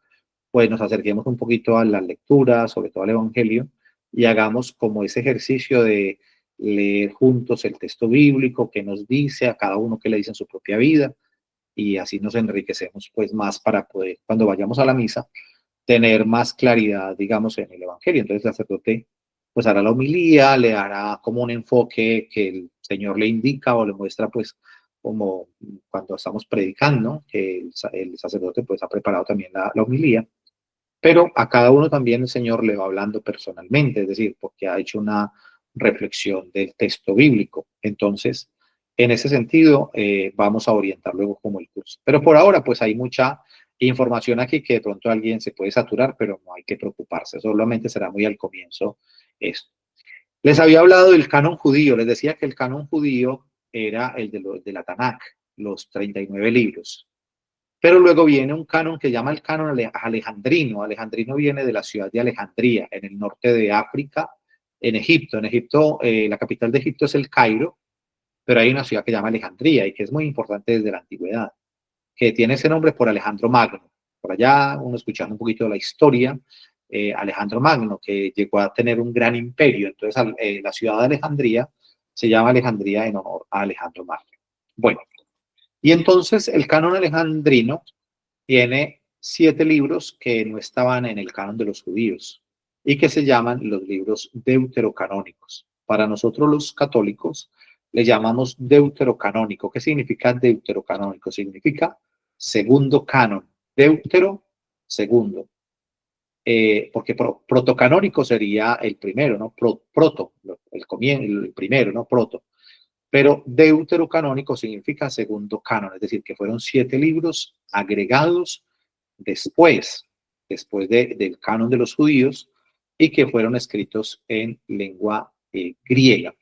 pues nos acerquemos un poquito a la lectura, sobre todo al Evangelio, y hagamos como ese ejercicio de leer juntos el texto bíblico que nos dice a cada uno que le dice en su propia vida, y así nos enriquecemos pues más para poder, cuando vayamos a la misa, tener más claridad, digamos, en el Evangelio. Entonces el sacerdote pues hará la homilía, le hará como un enfoque que el Señor le indica o le muestra pues como cuando estamos predicando, que el sacerdote pues ha preparado también la homilía, pero a cada uno también el Señor le va hablando personalmente, es decir, porque ha hecho una reflexión del texto bíblico. Entonces, en ese sentido, vamos a orientar luego como el curso. Pero por ahora, pues hay mucha información aquí que de pronto alguien se puede saturar, pero no hay que preocuparse, solamente será muy al comienzo esto. Les había hablado del canon judío, les decía que el canon judío era el de la Tanakh, los 39 libros. Pero luego viene un canon que llama el canon alejandrino. Alejandrino viene de la ciudad de Alejandría, en el norte de África, en Egipto. En Egipto, la capital de Egipto es el Cairo, pero hay una ciudad que se llama Alejandría y que es muy importante desde la antigüedad, que tiene ese nombre por Alejandro Magno. Por allá, uno escuchando un poquito de la historia, Alejandro Magno, que llegó a tener un gran imperio. Entonces, la ciudad de Alejandría se llama Alejandría en honor a Alejandro Magno. Bueno, y entonces el canon alejandrino tiene 7 libros que no estaban en el canon de los judíos. y que se llaman los libros deuterocanónicos. Para nosotros los católicos le llamamos deuterocanónico. ¿Qué significa deuterocanónico? Significa segundo canon. Deutero, segundo. Porque protocanónico sería el primero, ¿no? Proto, el primero, ¿no? Proto. Pero deuterocanónico significa segundo canon, es decir, que fueron 7 libros agregados después del canon de los judíos y que fueron escritos en lengua griega.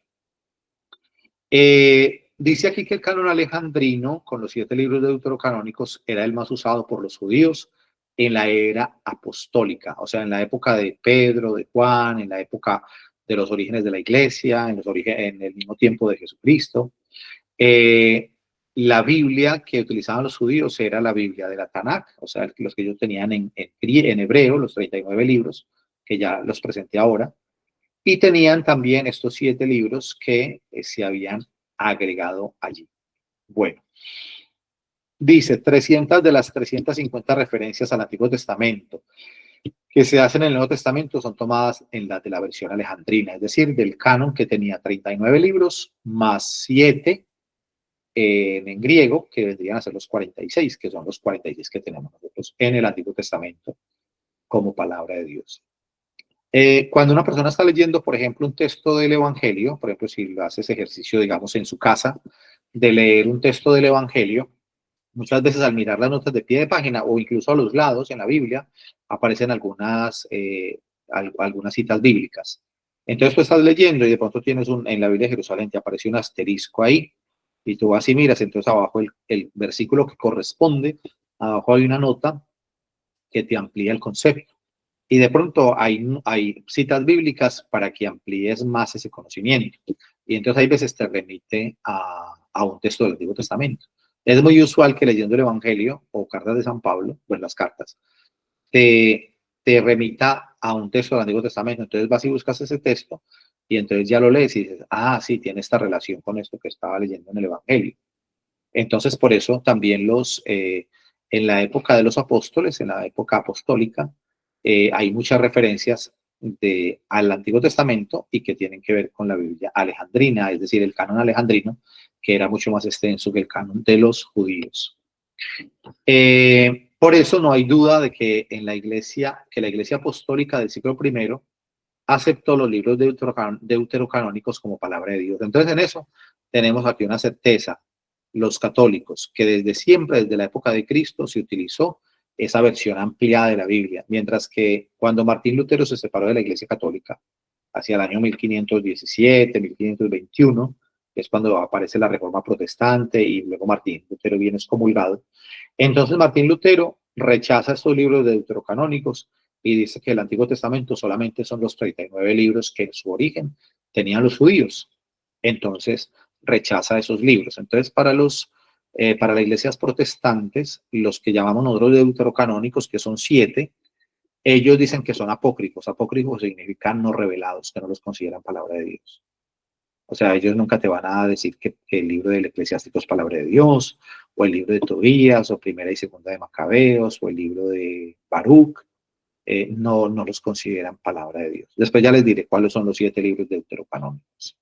Dice aquí que el canon alejandrino, con los 7 libros deuterocanónicos, era el más usado por los judíos en la era apostólica, o sea, en la época de Pedro, de Juan, en la época de los orígenes de la iglesia, en el mismo tiempo de Jesucristo. La Biblia que utilizaban los judíos era la Biblia de la Tanakh, o sea, los que ellos tenían en hebreo, los 39 libros, que ya los presenté ahora, y tenían también estos 7 libros que se habían agregado allí. Bueno, dice 300 de las 350 referencias al Antiguo Testamento que se hacen en el Nuevo Testamento son tomadas en la de la versión alejandrina, es decir, del canon que tenía 39 libros más 7 en griego, que vendrían a ser los 46, que son los 46 que tenemos nosotros en el Antiguo Testamento como palabra de Dios. Cuando una persona está leyendo, por ejemplo, un texto del Evangelio, por ejemplo, si lo hace ese ejercicio, digamos, en su casa, de leer un texto del Evangelio, muchas veces al mirar las notas de pie de página o incluso a los lados en la Biblia, aparecen algunas citas bíblicas. Entonces tú estás leyendo y de pronto tienes en la Biblia de Jerusalén te aparece un asterisco ahí y tú vas y miras, entonces abajo el versículo que corresponde, abajo hay una nota que te amplía el concepto. Y de pronto hay citas bíblicas para que amplíes más ese conocimiento. Y entonces hay veces te remite a un texto del Antiguo Testamento. Es muy usual que leyendo el Evangelio o cartas de San Pablo, pues las cartas, te remita a un texto del Antiguo Testamento. Entonces vas y buscas ese texto y entonces ya lo lees y dices, ah, sí, tiene esta relación con esto que estaba leyendo en el Evangelio. Entonces, por eso también en la época de los apóstoles, en la época apostólica, hay muchas referencias al Antiguo Testamento y que tienen que ver con la Biblia alejandrina, es decir, el canon alejandrino, que era mucho más extenso que el canon de los judíos. Por eso no hay duda de que la iglesia apostólica del siglo I aceptó los libros deuterocanónicos como palabra de Dios. Entonces, en eso tenemos aquí una certeza. Los católicos, que desde siempre, desde la época de Cristo, se utilizó esa versión ampliada de la Biblia, mientras que cuando Martín Lutero se separó de la Iglesia Católica, hacia el año 1517, 1521, que es cuando aparece la Reforma Protestante y luego Martín Lutero viene excomulgado. Entonces Martín Lutero rechaza estos libros deuterocanónicos y dice que el Antiguo Testamento solamente son los 39 libros que en su origen tenían los judíos. Entonces rechaza esos libros. Entonces para las iglesias protestantes, los que llamamos nosotros deuterocanónicos, que son 7, ellos dicen que son apócrifos. Apócrifos significan no revelados, que no los consideran palabra de Dios. O sea, ellos nunca te van a decir que el libro del Eclesiástico es palabra de Dios, o el libro de Tobías, o primera y segunda de Macabeos, o el libro de Baruch. No los consideran palabra de Dios. Después ya les diré cuáles son los 7 libros deuterocanónicos.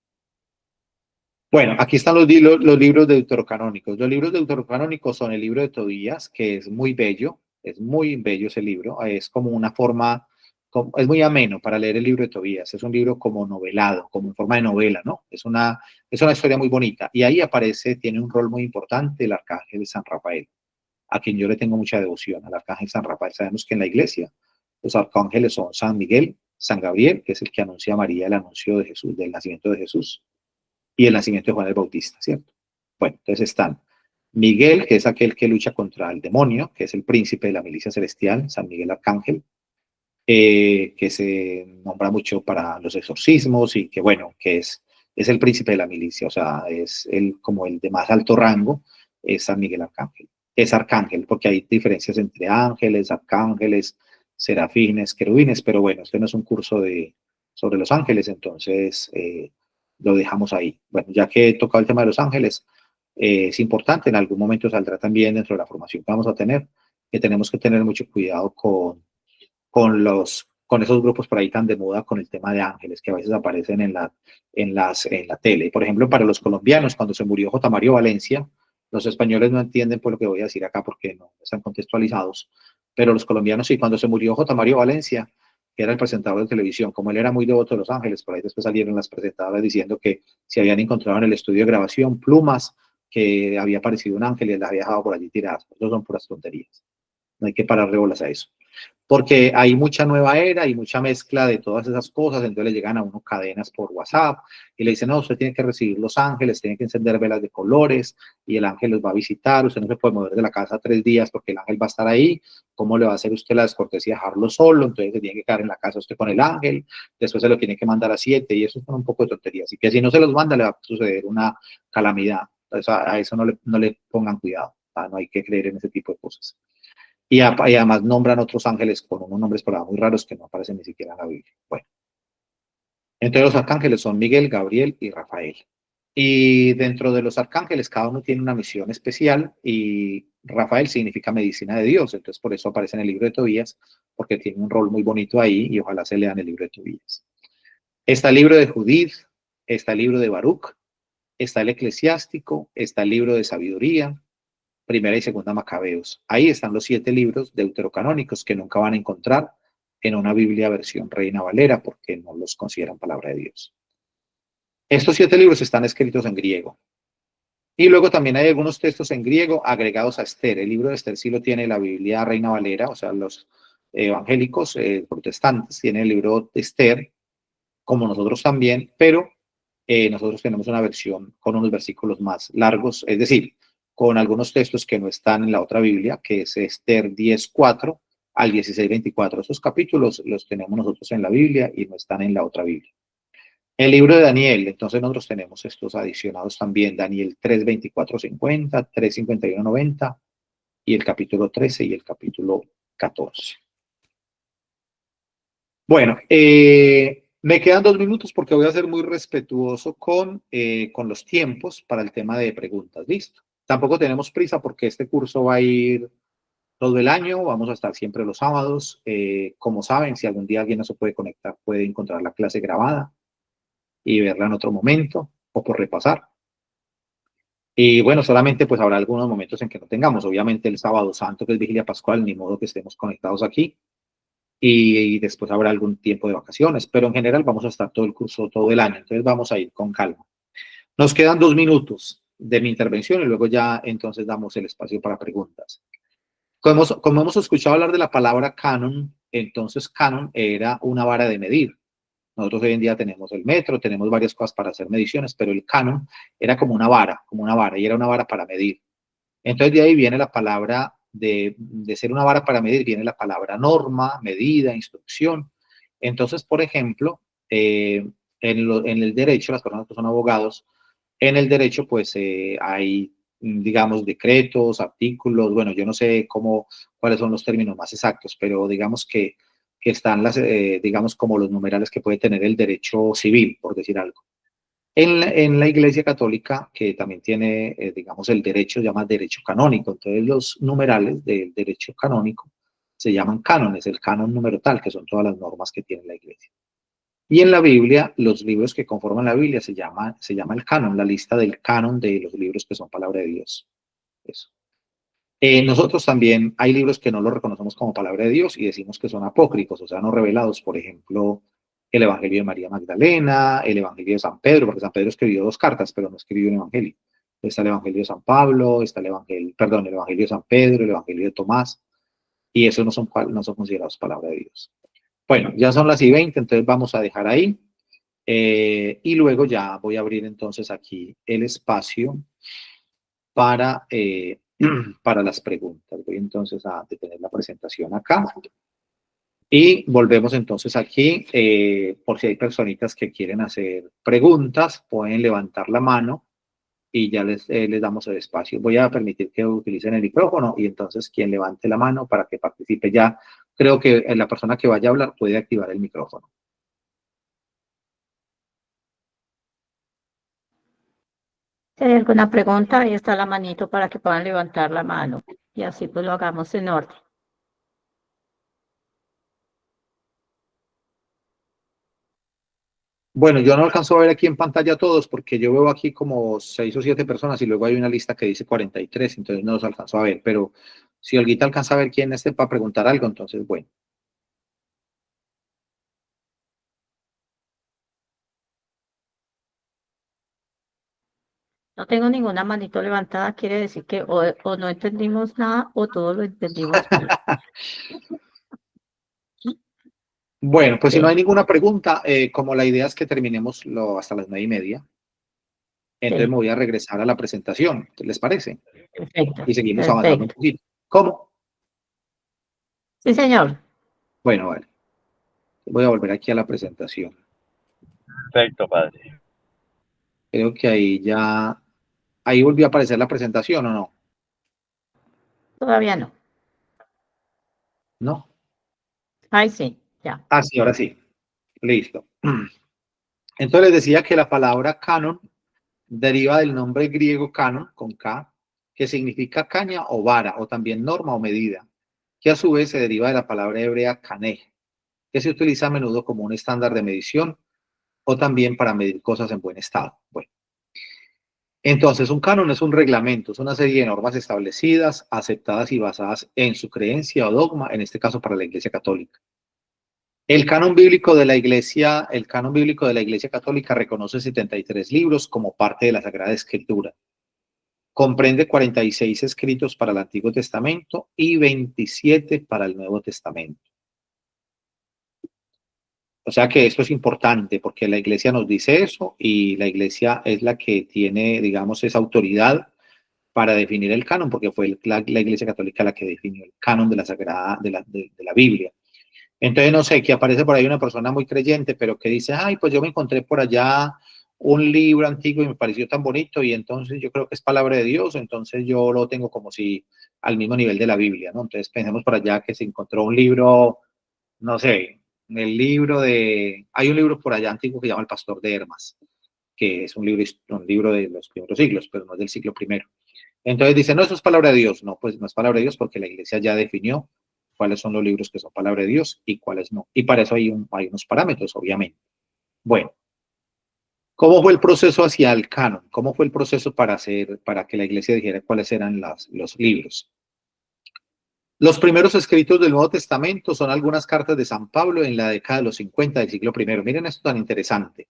Bueno, aquí están los libros deuterocanónicos. Los libros deuterocanónicos son el libro de Tobías, que es muy bello ese libro. Es como una forma, es muy ameno para leer el libro de Tobías. Es un libro como novelado, como en forma de novela, ¿no? Es una historia muy bonita. Y ahí tiene un rol muy importante el arcángel San Rafael, a quien yo le tengo mucha devoción, al arcángel San Rafael. Sabemos que en la iglesia los arcángeles son San Miguel, San Gabriel, que es el que anuncia a María el anuncio de Jesús, del nacimiento de Jesús, y el nacimiento de Juan el Bautista, ¿cierto? Bueno, entonces están Miguel, que es aquel que lucha contra el demonio, que es el príncipe de la milicia celestial, San Miguel Arcángel, que se nombra mucho para los exorcismos y que, bueno, que es el príncipe de la milicia, o sea, es como el de más alto rango, es San Miguel Arcángel. Es arcángel, porque hay diferencias entre ángeles, arcángeles, serafines, querubines, pero bueno, este no es un curso sobre los ángeles, entonces lo dejamos ahí. Bueno, ya que he tocado el tema de los ángeles, es importante, en algún momento saldrá también dentro de la formación que vamos a tener, que tenemos que tener mucho cuidado con con esos grupos por ahí tan de moda con el tema de ángeles que a veces aparecen en la tele. Por ejemplo, para los colombianos, cuando se murió J. Mario Valencia, los españoles no entienden por lo que voy a decir acá porque no están contextualizados, pero los colombianos sí, cuando se murió J. Mario Valencia, que era el presentador de televisión, como él era muy devoto de Los Ángeles, por ahí después salieron las presentadoras diciendo que se habían encontrado en el estudio de grabación plumas, que había aparecido un ángel y las había dejado por allí tiradas. Eso son puras tonterías. No hay que pararle bolas a eso. Porque hay mucha nueva era y mucha mezcla de todas esas cosas, entonces le llegan a uno cadenas por WhatsApp y le dicen, no, usted tiene que recibir los ángeles, tiene que encender velas de colores y el ángel los va a visitar, usted no se puede mover de la casa 3 días porque el ángel va a estar ahí, ¿cómo le va a hacer usted la descortesía de dejarlo solo? Entonces se tiene que quedar en la casa usted con el ángel, después se lo tiene que mandar a 7 y eso son un poco de tonterías, y que si no se los manda le va a suceder una calamidad, entonces a eso no le pongan cuidado, no hay que creer en ese tipo de cosas. Y además nombran otros ángeles con unos nombres por ahí muy raros que no aparecen ni siquiera en la Biblia. Bueno, entonces los arcángeles son Miguel, Gabriel y Rafael. Y dentro de los arcángeles cada uno tiene una misión especial y Rafael significa medicina de Dios, entonces por eso aparece en el libro de Tobías, porque tiene un rol muy bonito ahí y ojalá se lean el libro de Tobías. Está el libro de Judith, está el libro de Baruch, está el eclesiástico, está el libro de sabiduría, Primera y Segunda Macabeos. Ahí están los 7 libros deuterocanónicos que nunca van a encontrar en una Biblia versión Reina Valera porque no los consideran palabra de Dios. Estos 7 libros están escritos en griego. Y luego también hay algunos textos en griego agregados a Esther. El libro de Esther sí lo tiene la Biblia Reina Valera, o sea, los evangélicos protestantes tienen el libro de Esther, como nosotros también, pero nosotros tenemos una versión con unos versículos más largos, es decir, con algunos textos que no están en la otra Biblia, que es Esther 10:4 al 16:24. Esos capítulos los tenemos nosotros en la Biblia y no están en la otra Biblia. El libro de Daniel, entonces nosotros tenemos estos adicionados también, Daniel 3:24-50, 3:51-90 y el capítulo 13 y el capítulo 14. Bueno, me quedan 2 minutos porque voy a ser muy respetuoso con los tiempos para el tema de preguntas. Listo. Tampoco tenemos prisa porque este curso va a ir todo el año, vamos a estar siempre los sábados. Como saben, si algún día alguien no se puede conectar, puede encontrar la clase grabada y verla en otro momento o por repasar. Y bueno, solamente pues habrá algunos momentos en que no tengamos. Obviamente el sábado santo, que es Vigilia Pascual, ni modo que estemos conectados aquí. Y después habrá algún tiempo de vacaciones, pero en general vamos a estar todo el curso, todo el año, entonces vamos a ir con calma. Nos quedan 2 minutos de mi intervención y luego ya entonces damos el espacio para preguntas. Como hemos escuchado hablar de la palabra canon, entonces canon era una vara de medir. Nosotros hoy en día tenemos el metro, tenemos varias cosas para hacer mediciones, pero el canon era como una vara, y era una vara para medir. Entonces de ahí viene la palabra de ser una vara para medir, viene la palabra norma, medida, instrucción. Entonces, por ejemplo, en el derecho, las personas que son abogados, en el derecho pues hay, digamos, decretos, artículos, bueno, yo no sé cuáles son los términos más exactos, pero digamos que están digamos, como los numerales que puede tener el derecho civil, por decir algo. En la Iglesia Católica, que también tiene, digamos, el derecho, se llama derecho canónico. Entonces, los numerales del derecho canónico se llaman cánones, el canon número tal, que son todas las normas que tiene la Iglesia. Y en la Biblia, los libros que conforman la Biblia se llama el canon, la lista del canon de los libros que son palabra de Dios. Eso. Nosotros también hay libros que no los reconocemos como palabra de Dios y decimos que son apócrifos, o sea, no revelados. Por ejemplo, el Evangelio de María Magdalena, el Evangelio de San Pedro, porque San Pedro escribió 2 cartas, pero no escribió un evangelio. Está el Evangelio de San Pablo, está el Evangelio de San Pedro, el Evangelio de Tomás, y esos no son considerados palabra de Dios. Bueno, ya son las 20, entonces vamos a dejar ahí. Y luego ya voy a abrir entonces aquí el espacio para, para las preguntas. Voy entonces a detener la presentación acá. Y volvemos entonces aquí, por si hay personitas que quieren hacer preguntas, pueden levantar la mano y ya les damos el espacio. Voy a permitir que utilicen el micrófono y entonces quien levante la mano para que participe ya, creo que la persona que vaya a hablar puede activar el micrófono. Si hay alguna pregunta, ahí está la manito para que puedan levantar la mano y así pues lo hagamos en orden. Bueno, yo no alcanzo a ver aquí en pantalla todos porque yo veo aquí como 6 o 7 personas y luego hay una lista que dice 43, entonces no los alcanzo a ver, pero si Olguita alcanza a ver quién esté para preguntar algo, entonces bueno. No tengo ninguna manito levantada, quiere decir que o no entendimos nada o todo lo entendimos mal. Bueno, pues si no hay Sí, ninguna pregunta, como la idea es que terminemos hasta las 9:30, entonces me sí, voy a regresar a la presentación, ¿les parece? perfecto, Y seguimos avanzando un perfecto. poquito. ¿Cómo? Sí, señor. Bueno, vale. Voy a volver aquí a la presentación. Perfecto, padre. Creo que ahí volvió a aparecer la presentación, ¿o no? Todavía no. ¿No? Ay, sí, ya. Ah, sí, ahora sí. Listo. Entonces les decía que la palabra canon deriva del nombre griego canon, con K, que significa caña o vara, o también norma o medida, que a su vez se deriva de la palabra hebrea kaneh, que se utiliza a menudo como un estándar de medición o también para medir cosas en buen estado. Bueno, entonces un canon es un reglamento, es una serie de normas establecidas, aceptadas y basadas en su creencia o dogma, en este caso para la Iglesia Católica. El canon bíblico de la Iglesia Católica reconoce 73 libros como parte de la Sagrada Escritura. Comprende 46 escritos para el Antiguo Testamento y 27 para el Nuevo Testamento. O sea que esto es importante porque la Iglesia nos dice eso y la Iglesia es la que tiene, digamos, esa autoridad para definir el canon, porque fue la Iglesia Católica la que definió el canon de la Sagrada, de la Biblia. Entonces, no sé, que aparece por ahí una persona muy creyente, pero que dice, ay, pues yo me encontré por allá un libro antiguo y me pareció tan bonito y entonces yo creo que es palabra de Dios, entonces yo lo tengo como si al mismo nivel de la Biblia, ¿no? Entonces pensemos por allá que se encontró un libro, no sé, hay un libro por allá antiguo que se llama El Pastor de Hermas, que es un libro de los primeros siglos, pero no es del siglo primero. Entonces dice, no, eso es palabra de Dios. No, pues no es palabra de Dios porque la iglesia ya definió cuáles son los libros que son palabra de Dios y cuáles no. Y para eso hay unos parámetros, obviamente. Bueno, ¿cómo fue el proceso hacia el canon? ¿Cómo fue el proceso para que la iglesia dijera cuáles eran los libros? Los primeros escritos del Nuevo Testamento son algunas cartas de San Pablo en la década de los 50 del siglo primero. Miren esto tan interesante.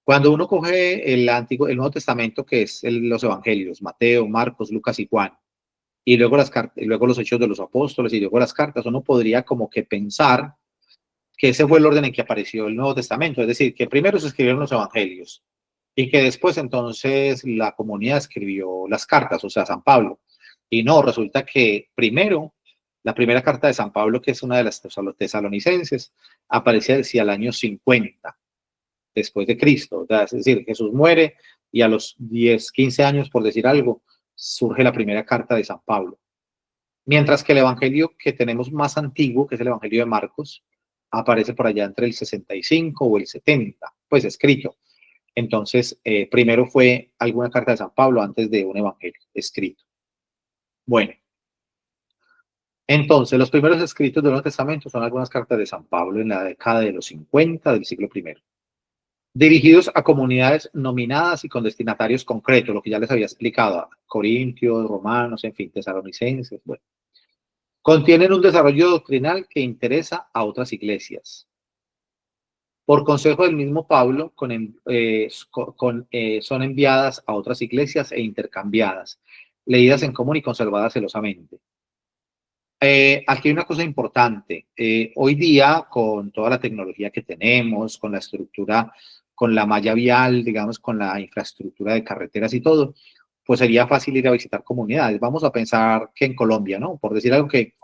Cuando uno coge el Nuevo Testamento, que es los evangelios, Mateo, Marcos, Lucas y Juan, y luego y luego los hechos de los apóstoles y luego las cartas, uno podría como que pensar que ese fue el orden en que apareció el Nuevo Testamento, es decir, que primero se escribieron los evangelios y que después entonces la comunidad escribió las cartas, o sea, San Pablo. Y no, resulta que primero, la primera carta de San Pablo, que es una de las tesalonicenses, aparece hacia el año 50 después de Cristo, es decir, Jesús muere y a los 10, 15 años, por decir algo, surge la primera carta de San Pablo. Mientras que el evangelio que tenemos más antiguo, que es el evangelio de Marcos, aparece por allá entre el 65 o el 70, pues escrito. Entonces, primero fue alguna carta de San Pablo antes de un evangelio escrito. Bueno, entonces los primeros escritos del Nuevo Testamento son algunas cartas de San Pablo en la década de los 50 del siglo I, dirigidos a comunidades nominadas y con destinatarios concretos, lo que ya les había explicado, corintios, romanos, en fin, tesalonicenses, bueno. Contienen un desarrollo doctrinal que interesa a otras iglesias. Por consejo del mismo Pablo, son enviadas a otras iglesias e intercambiadas, leídas en común y conservadas celosamente. Aquí hay una cosa importante. Hoy día, con toda la tecnología que tenemos, con la estructura, con la malla vial, digamos, con la infraestructura de carreteras y todo, pues sería fácil ir a visitar comunidades. Vamos a pensar que en Colombia, ¿no? Por decir algo que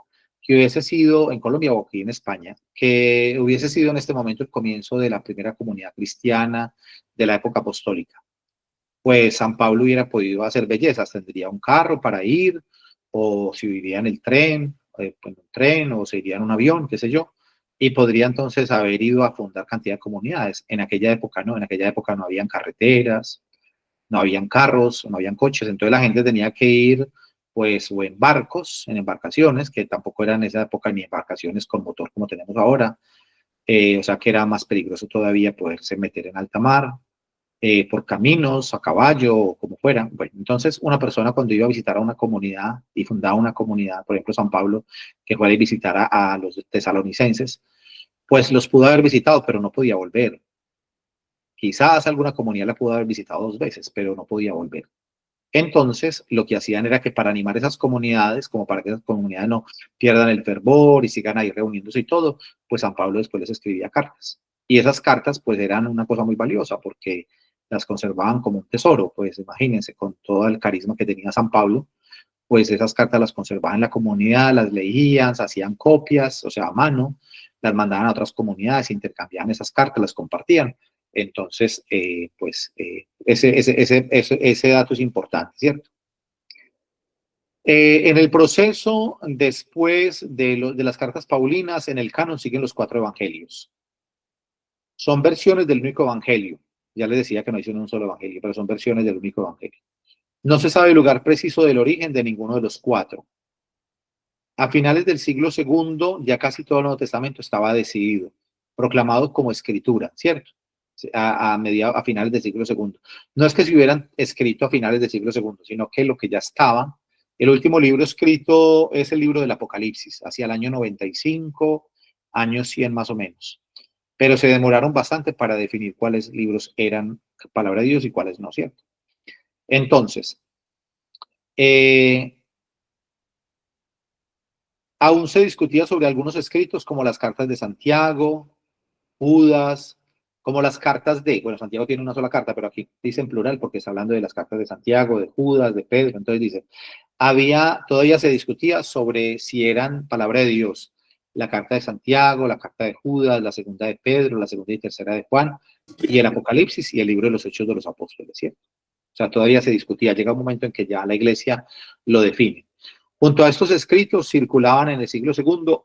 hubiese sido en Colombia o aquí en España, que hubiese sido en este momento el comienzo de la primera comunidad cristiana de la época apostólica. Pues San Pablo hubiera podido hacer bellezas, tendría un carro para ir, o si iría en el tren, o se iría en un avión, qué sé yo, y podría entonces haber ido a fundar cantidad de comunidades. En aquella época no, en aquella época no habían carreteras, no habían carros, no habían coches, entonces la gente tenía que ir pues o en barcos, en embarcaciones, que tampoco eran en esa época ni embarcaciones con motor como tenemos ahora, o sea que era más peligroso todavía poderse meter en alta mar, por caminos, a caballo, o como fuera. Bueno, entonces una persona cuando iba a visitar a una comunidad y fundaba una comunidad, por ejemplo San Pablo, que fue a visitar a los tesalonicenses, pues los pudo haber visitado, pero no podía volver. Quizás alguna comunidad la pudo haber visitado 2 veces, pero no podía volver. Entonces, lo que hacían era que para animar esas comunidades, como para que esas comunidades no pierdan el fervor y sigan ahí reuniéndose y todo, pues San Pablo después les escribía cartas. Y esas cartas pues eran una cosa muy valiosa porque las conservaban como un tesoro. Pues imagínense, con todo el carisma que tenía San Pablo, pues esas cartas las conservaban en la comunidad, las leían, se hacían copias, o sea, a mano, las mandaban a otras comunidades, intercambiaban esas cartas, las compartían. Entonces, ese dato es importante, ¿cierto? En el proceso, después de las cartas paulinas, en el canon siguen los 4 evangelios. Son versiones del único evangelio. Ya les decía que no hicieron un solo evangelio, pero son versiones del único evangelio. No se sabe el lugar preciso del origen de ninguno de los 4. A finales del siglo II, ya casi todo el Nuevo Testamento estaba decidido, proclamado como escritura, ¿cierto? A finales del siglo II. No es que se hubieran escrito a finales del siglo II, sino que lo que ya estaba, el último libro escrito es el libro del Apocalipsis, hacia el año 95, año 100 más o menos. Pero se demoraron bastante para definir cuáles libros eran palabra de Dios y cuáles no, ¿cierto? Entonces, aún se discutía sobre algunos escritos como las cartas de Santiago, Judas, como las cartas bueno, Santiago tiene una sola carta, pero aquí dice en plural porque está hablando de las cartas de Santiago, de Judas, de Pedro. Entonces dice, todavía se discutía sobre si eran palabra de Dios, la carta de Santiago, la carta de Judas, la segunda de Pedro, la segunda y tercera de Juan, y el Apocalipsis y el libro de los Hechos de los Apóstoles, ¿cierto? O sea, todavía se discutía, llega un momento en que ya la iglesia lo define. Junto a estos escritos circulaban en el siglo II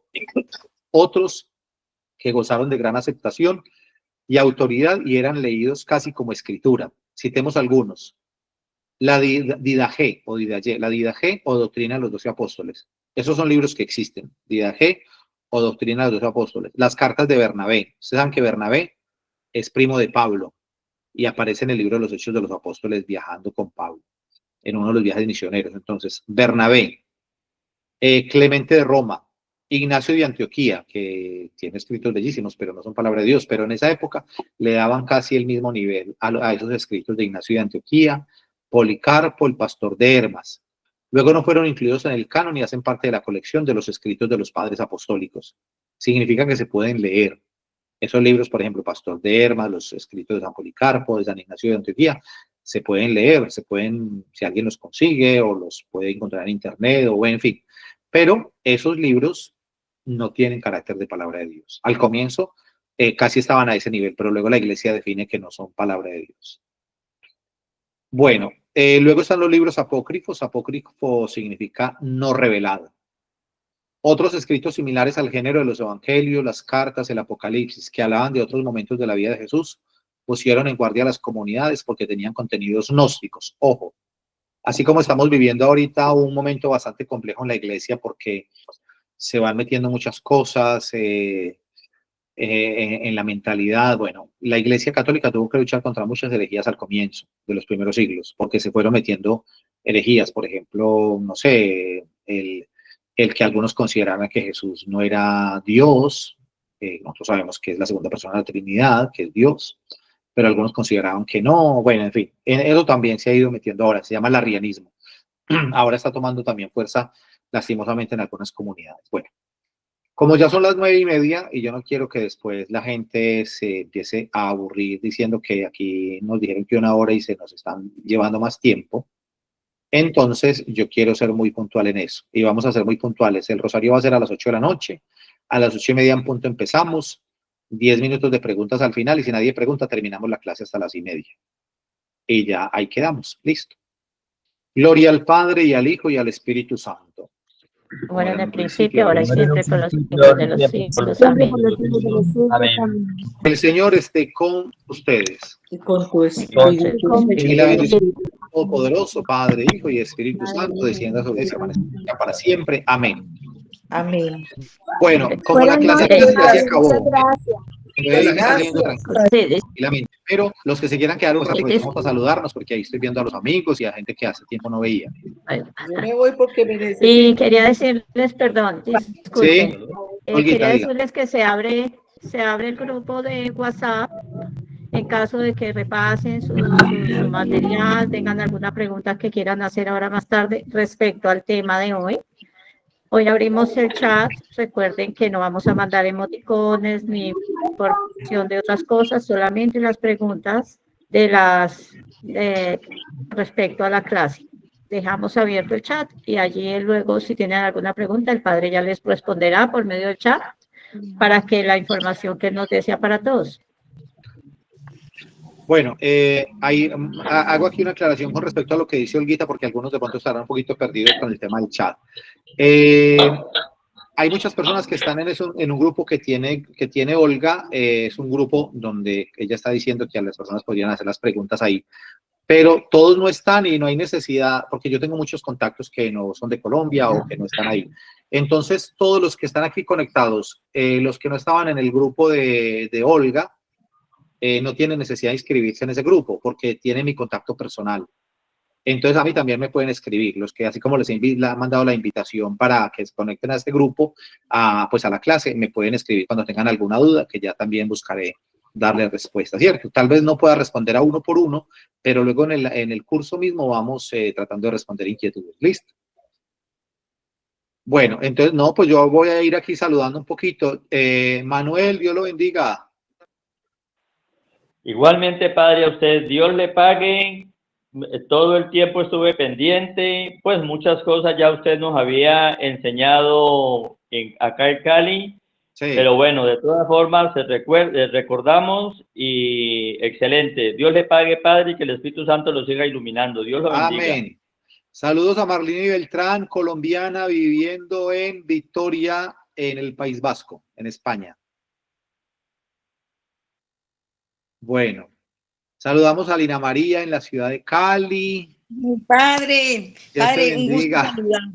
otros que gozaron de gran aceptación y autoridad y eran leídos casi como escritura. Citemos algunos. La Didaje o Doctrina de los 12 Apóstoles. Esos son libros que existen. Didaje o Doctrina de los 12 Apóstoles. Las cartas de Bernabé. Ustedes saben que Bernabé es primo de Pablo y aparece en el libro de los Hechos de los Apóstoles viajando con Pablo en uno de los viajes misioneros. Entonces, Bernabé, Clemente de Roma, Ignacio de Antioquía, que tiene escritos bellísimos, pero no son palabra de Dios, pero en esa época le daban casi el mismo nivel a esos escritos de Ignacio de Antioquía, Policarpo, el pastor de Hermas. Luego no fueron incluidos en el canon y hacen parte de la colección de los escritos de los padres apostólicos. Significa que se pueden leer. Esos libros, por ejemplo, Pastor de Hermas, los escritos de San Policarpo, de San Ignacio de Antioquía, se pueden leer, si alguien los consigue o los puede encontrar en internet o en fin. Pero esos libros no tienen carácter de palabra de Dios. Al comienzo casi estaban a ese nivel, pero luego la iglesia define que no son palabra de Dios. Bueno, luego están los libros apócrifos. Apócrifo significa no revelado. Otros escritos similares al género de los evangelios, las cartas, el Apocalipsis, que hablaban de otros momentos de la vida de Jesús, pusieron en guardia a las comunidades porque tenían contenidos gnósticos. Ojo, así como estamos viviendo ahorita un momento bastante complejo en la iglesia porque se van metiendo muchas cosas en la mentalidad. Bueno, la iglesia católica tuvo que luchar contra muchas herejías al comienzo de los primeros siglos porque se fueron metiendo herejías. Por ejemplo, no sé, el que algunos consideraban que Jesús no era Dios. Nosotros sabemos que es la segunda persona de la Trinidad, que es Dios, pero algunos consideraban que no. Bueno, en fin, eso también se ha ido metiendo ahora, se llama el arrianismo. Ahora está tomando también fuerza lastimosamente en algunas comunidades. Bueno, como ya son las 9:30 y yo no quiero que después la gente se empiece a aburrir diciendo que aquí nos dijeron que 1 hora y se nos están llevando más tiempo, entonces yo quiero ser muy puntual en eso y vamos a ser muy puntuales. El rosario va a ser a las 8 de la noche, a las 8:30 en punto empezamos, 10 minutos de preguntas al final y si nadie pregunta terminamos la clase hasta las 9:30 y ya ahí quedamos, listo. Gloria al Padre y al Hijo y al Espíritu Santo. Bueno, en el principio, ahora y siempre, por los siglos de los siglos. Amén. Amén. El Señor esté con ustedes. Y con tu espíritu. Y la bendición del Todopoderoso, Padre, Hijo y Espíritu Santo, descienda sobre esa para siempre. Amén. Amén. Bueno, como la clase ya se acabó, Gracias. Entonces, la gente está yendo Sí, tranquilamente. Pero los que se quieran quedar un rato, Sí, vamos a saludarnos, porque ahí estoy viendo a los amigos y a gente que hace tiempo no veía. Yo me voy porque me necesito. y quería decirles, perdón, disculpen, Sí, Olguita, quería diga. decirles que se abre el grupo de WhatsApp en caso de que repasen su material, tengan alguna pregunta que quieran hacer ahora más tarde respecto al tema de hoy. Hoy abrimos el chat, recuerden que no vamos a mandar emoticones ni información de otras cosas, solamente las preguntas respecto a la clase. Dejamos abierto el chat y allí luego si tienen alguna pregunta el padre ya les responderá por medio del chat para que la información que nos dé sea para todos. Bueno, hago aquí una aclaración con respecto a lo que dice Olguita, porque algunos de pronto estarán un poquito perdidos con el tema del chat. Hay muchas personas que están en un grupo que tiene Olga, es un grupo donde ella está diciendo que a las personas podrían hacer las preguntas ahí, pero todos no están y no hay necesidad, porque yo tengo muchos contactos que no son de Colombia o que no están ahí. Entonces, todos los que están aquí conectados, los que no estaban en el grupo de Olga, no tienen necesidad de inscribirse en ese grupo porque tiene mi contacto personal. Entonces a mí también me pueden escribir, los que así como les he mandado la invitación para que se conecten a este grupo, pues a la clase, me pueden escribir cuando tengan alguna duda, que ya también buscaré darle respuesta, ¿cierto? Tal vez no pueda responder a uno por uno, pero luego en el curso mismo vamos tratando de responder inquietudes. ¿Listo? Bueno, entonces, no, pues yo voy a ir aquí saludando un poquito. Manuel, Dios lo bendiga. Igualmente, padre, a usted, Dios le pague. Todo el tiempo estuve pendiente, pues muchas cosas ya usted nos había enseñado acá en Cali, sí. Pero bueno, de todas formas, recordamos y excelente. Dios le pague, padre, y que el Espíritu Santo lo siga iluminando. Dios lo bendiga. Amén. Saludos a Marlene Beltrán, colombiana, viviendo en Vitoria, en el País Vasco, en España. Bueno. Saludamos a Lina María en la ciudad de Cali. Mi padre, Dios padre, un gusto saludarlo.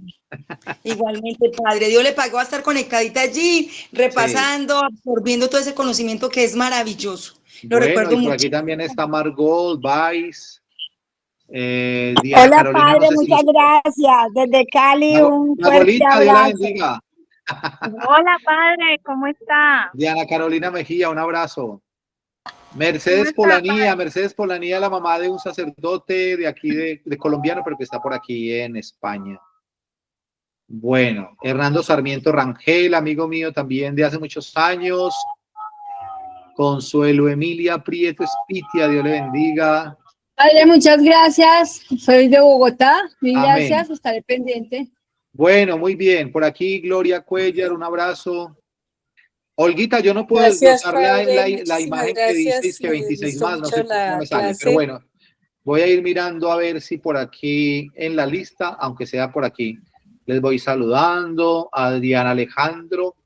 Igualmente, padre. Dios le pagó a estar conectadita allí, repasando, sí, absorbiendo todo ese conocimiento que es maravilloso. Lo recuerdo mucho. Por aquí también está Margot, Vice. Hola, Carolina, padre, no sé muchas gracias. Desde Cali, un fuerte abrazo. Hola, padre, ¿cómo está? Diana Carolina Mejía, un abrazo. Mercedes Polanía, la mamá de un sacerdote de aquí de colombiano, pero que está por aquí en España. Bueno, Hernando Sarmiento Rangel, amigo mío también de hace muchos años. Consuelo Emilia Prieto Espitia, Dios le bendiga. Padre, muchas gracias. Soy de Bogotá. Mil gracias, estaré pendiente. Bueno, muy bien. Por aquí Gloria Cuellar, un abrazo. Olguita, yo no puedo desglosar la imagen que dices que 26 más, no sé cómo me sale, pero bueno, voy a ir mirando a ver si por aquí en la lista, aunque sea por aquí, les voy saludando. Adrián Alejandro.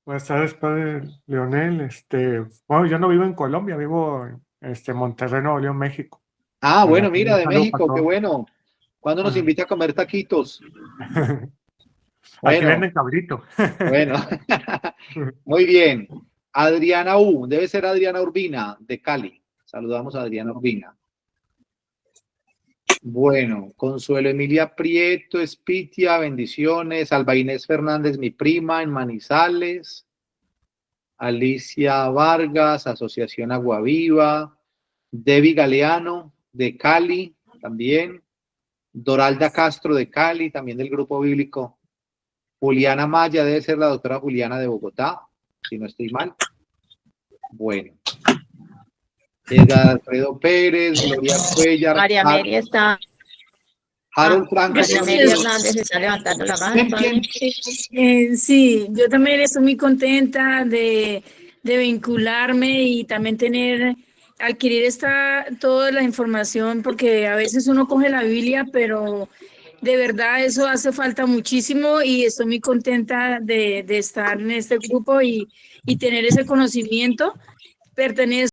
Buenas tardes, padre Leonel. Bueno, yo no vivo en Colombia, vivo en Monterrey, Nuevo León, México. Ah, bueno, mira, de México, qué bueno. ¿Cuándo nos invita a comer taquitos? Aquí venden cabrito. Bueno, muy bien. Adriana U, debe ser Adriana Urbina, de Cali. Saludamos a Adriana Urbina. Bueno, Consuelo Emilia Prieto, Espitia, bendiciones. Alba Inés Fernández, mi prima, en Manizales. Alicia Vargas, Asociación Aguaviva. Debbie Galeano, de Cali, también. Doralda Castro, de Cali, también del Grupo Bíblico. Juliana Maya, debe ser la doctora Juliana de Bogotá, si no estoy mal. Bueno. Edgar Alfredo Pérez, Gloria Cuellar. María Mary está. Harold Franco. María Mary Hernández está levantando la mano. Sí, yo también estoy muy contenta de vincularme y también adquirir toda la información, porque a veces uno coge la Biblia, pero de verdad eso hace falta muchísimo y estoy muy contenta de estar en este grupo y tener ese conocimiento. Pertenezco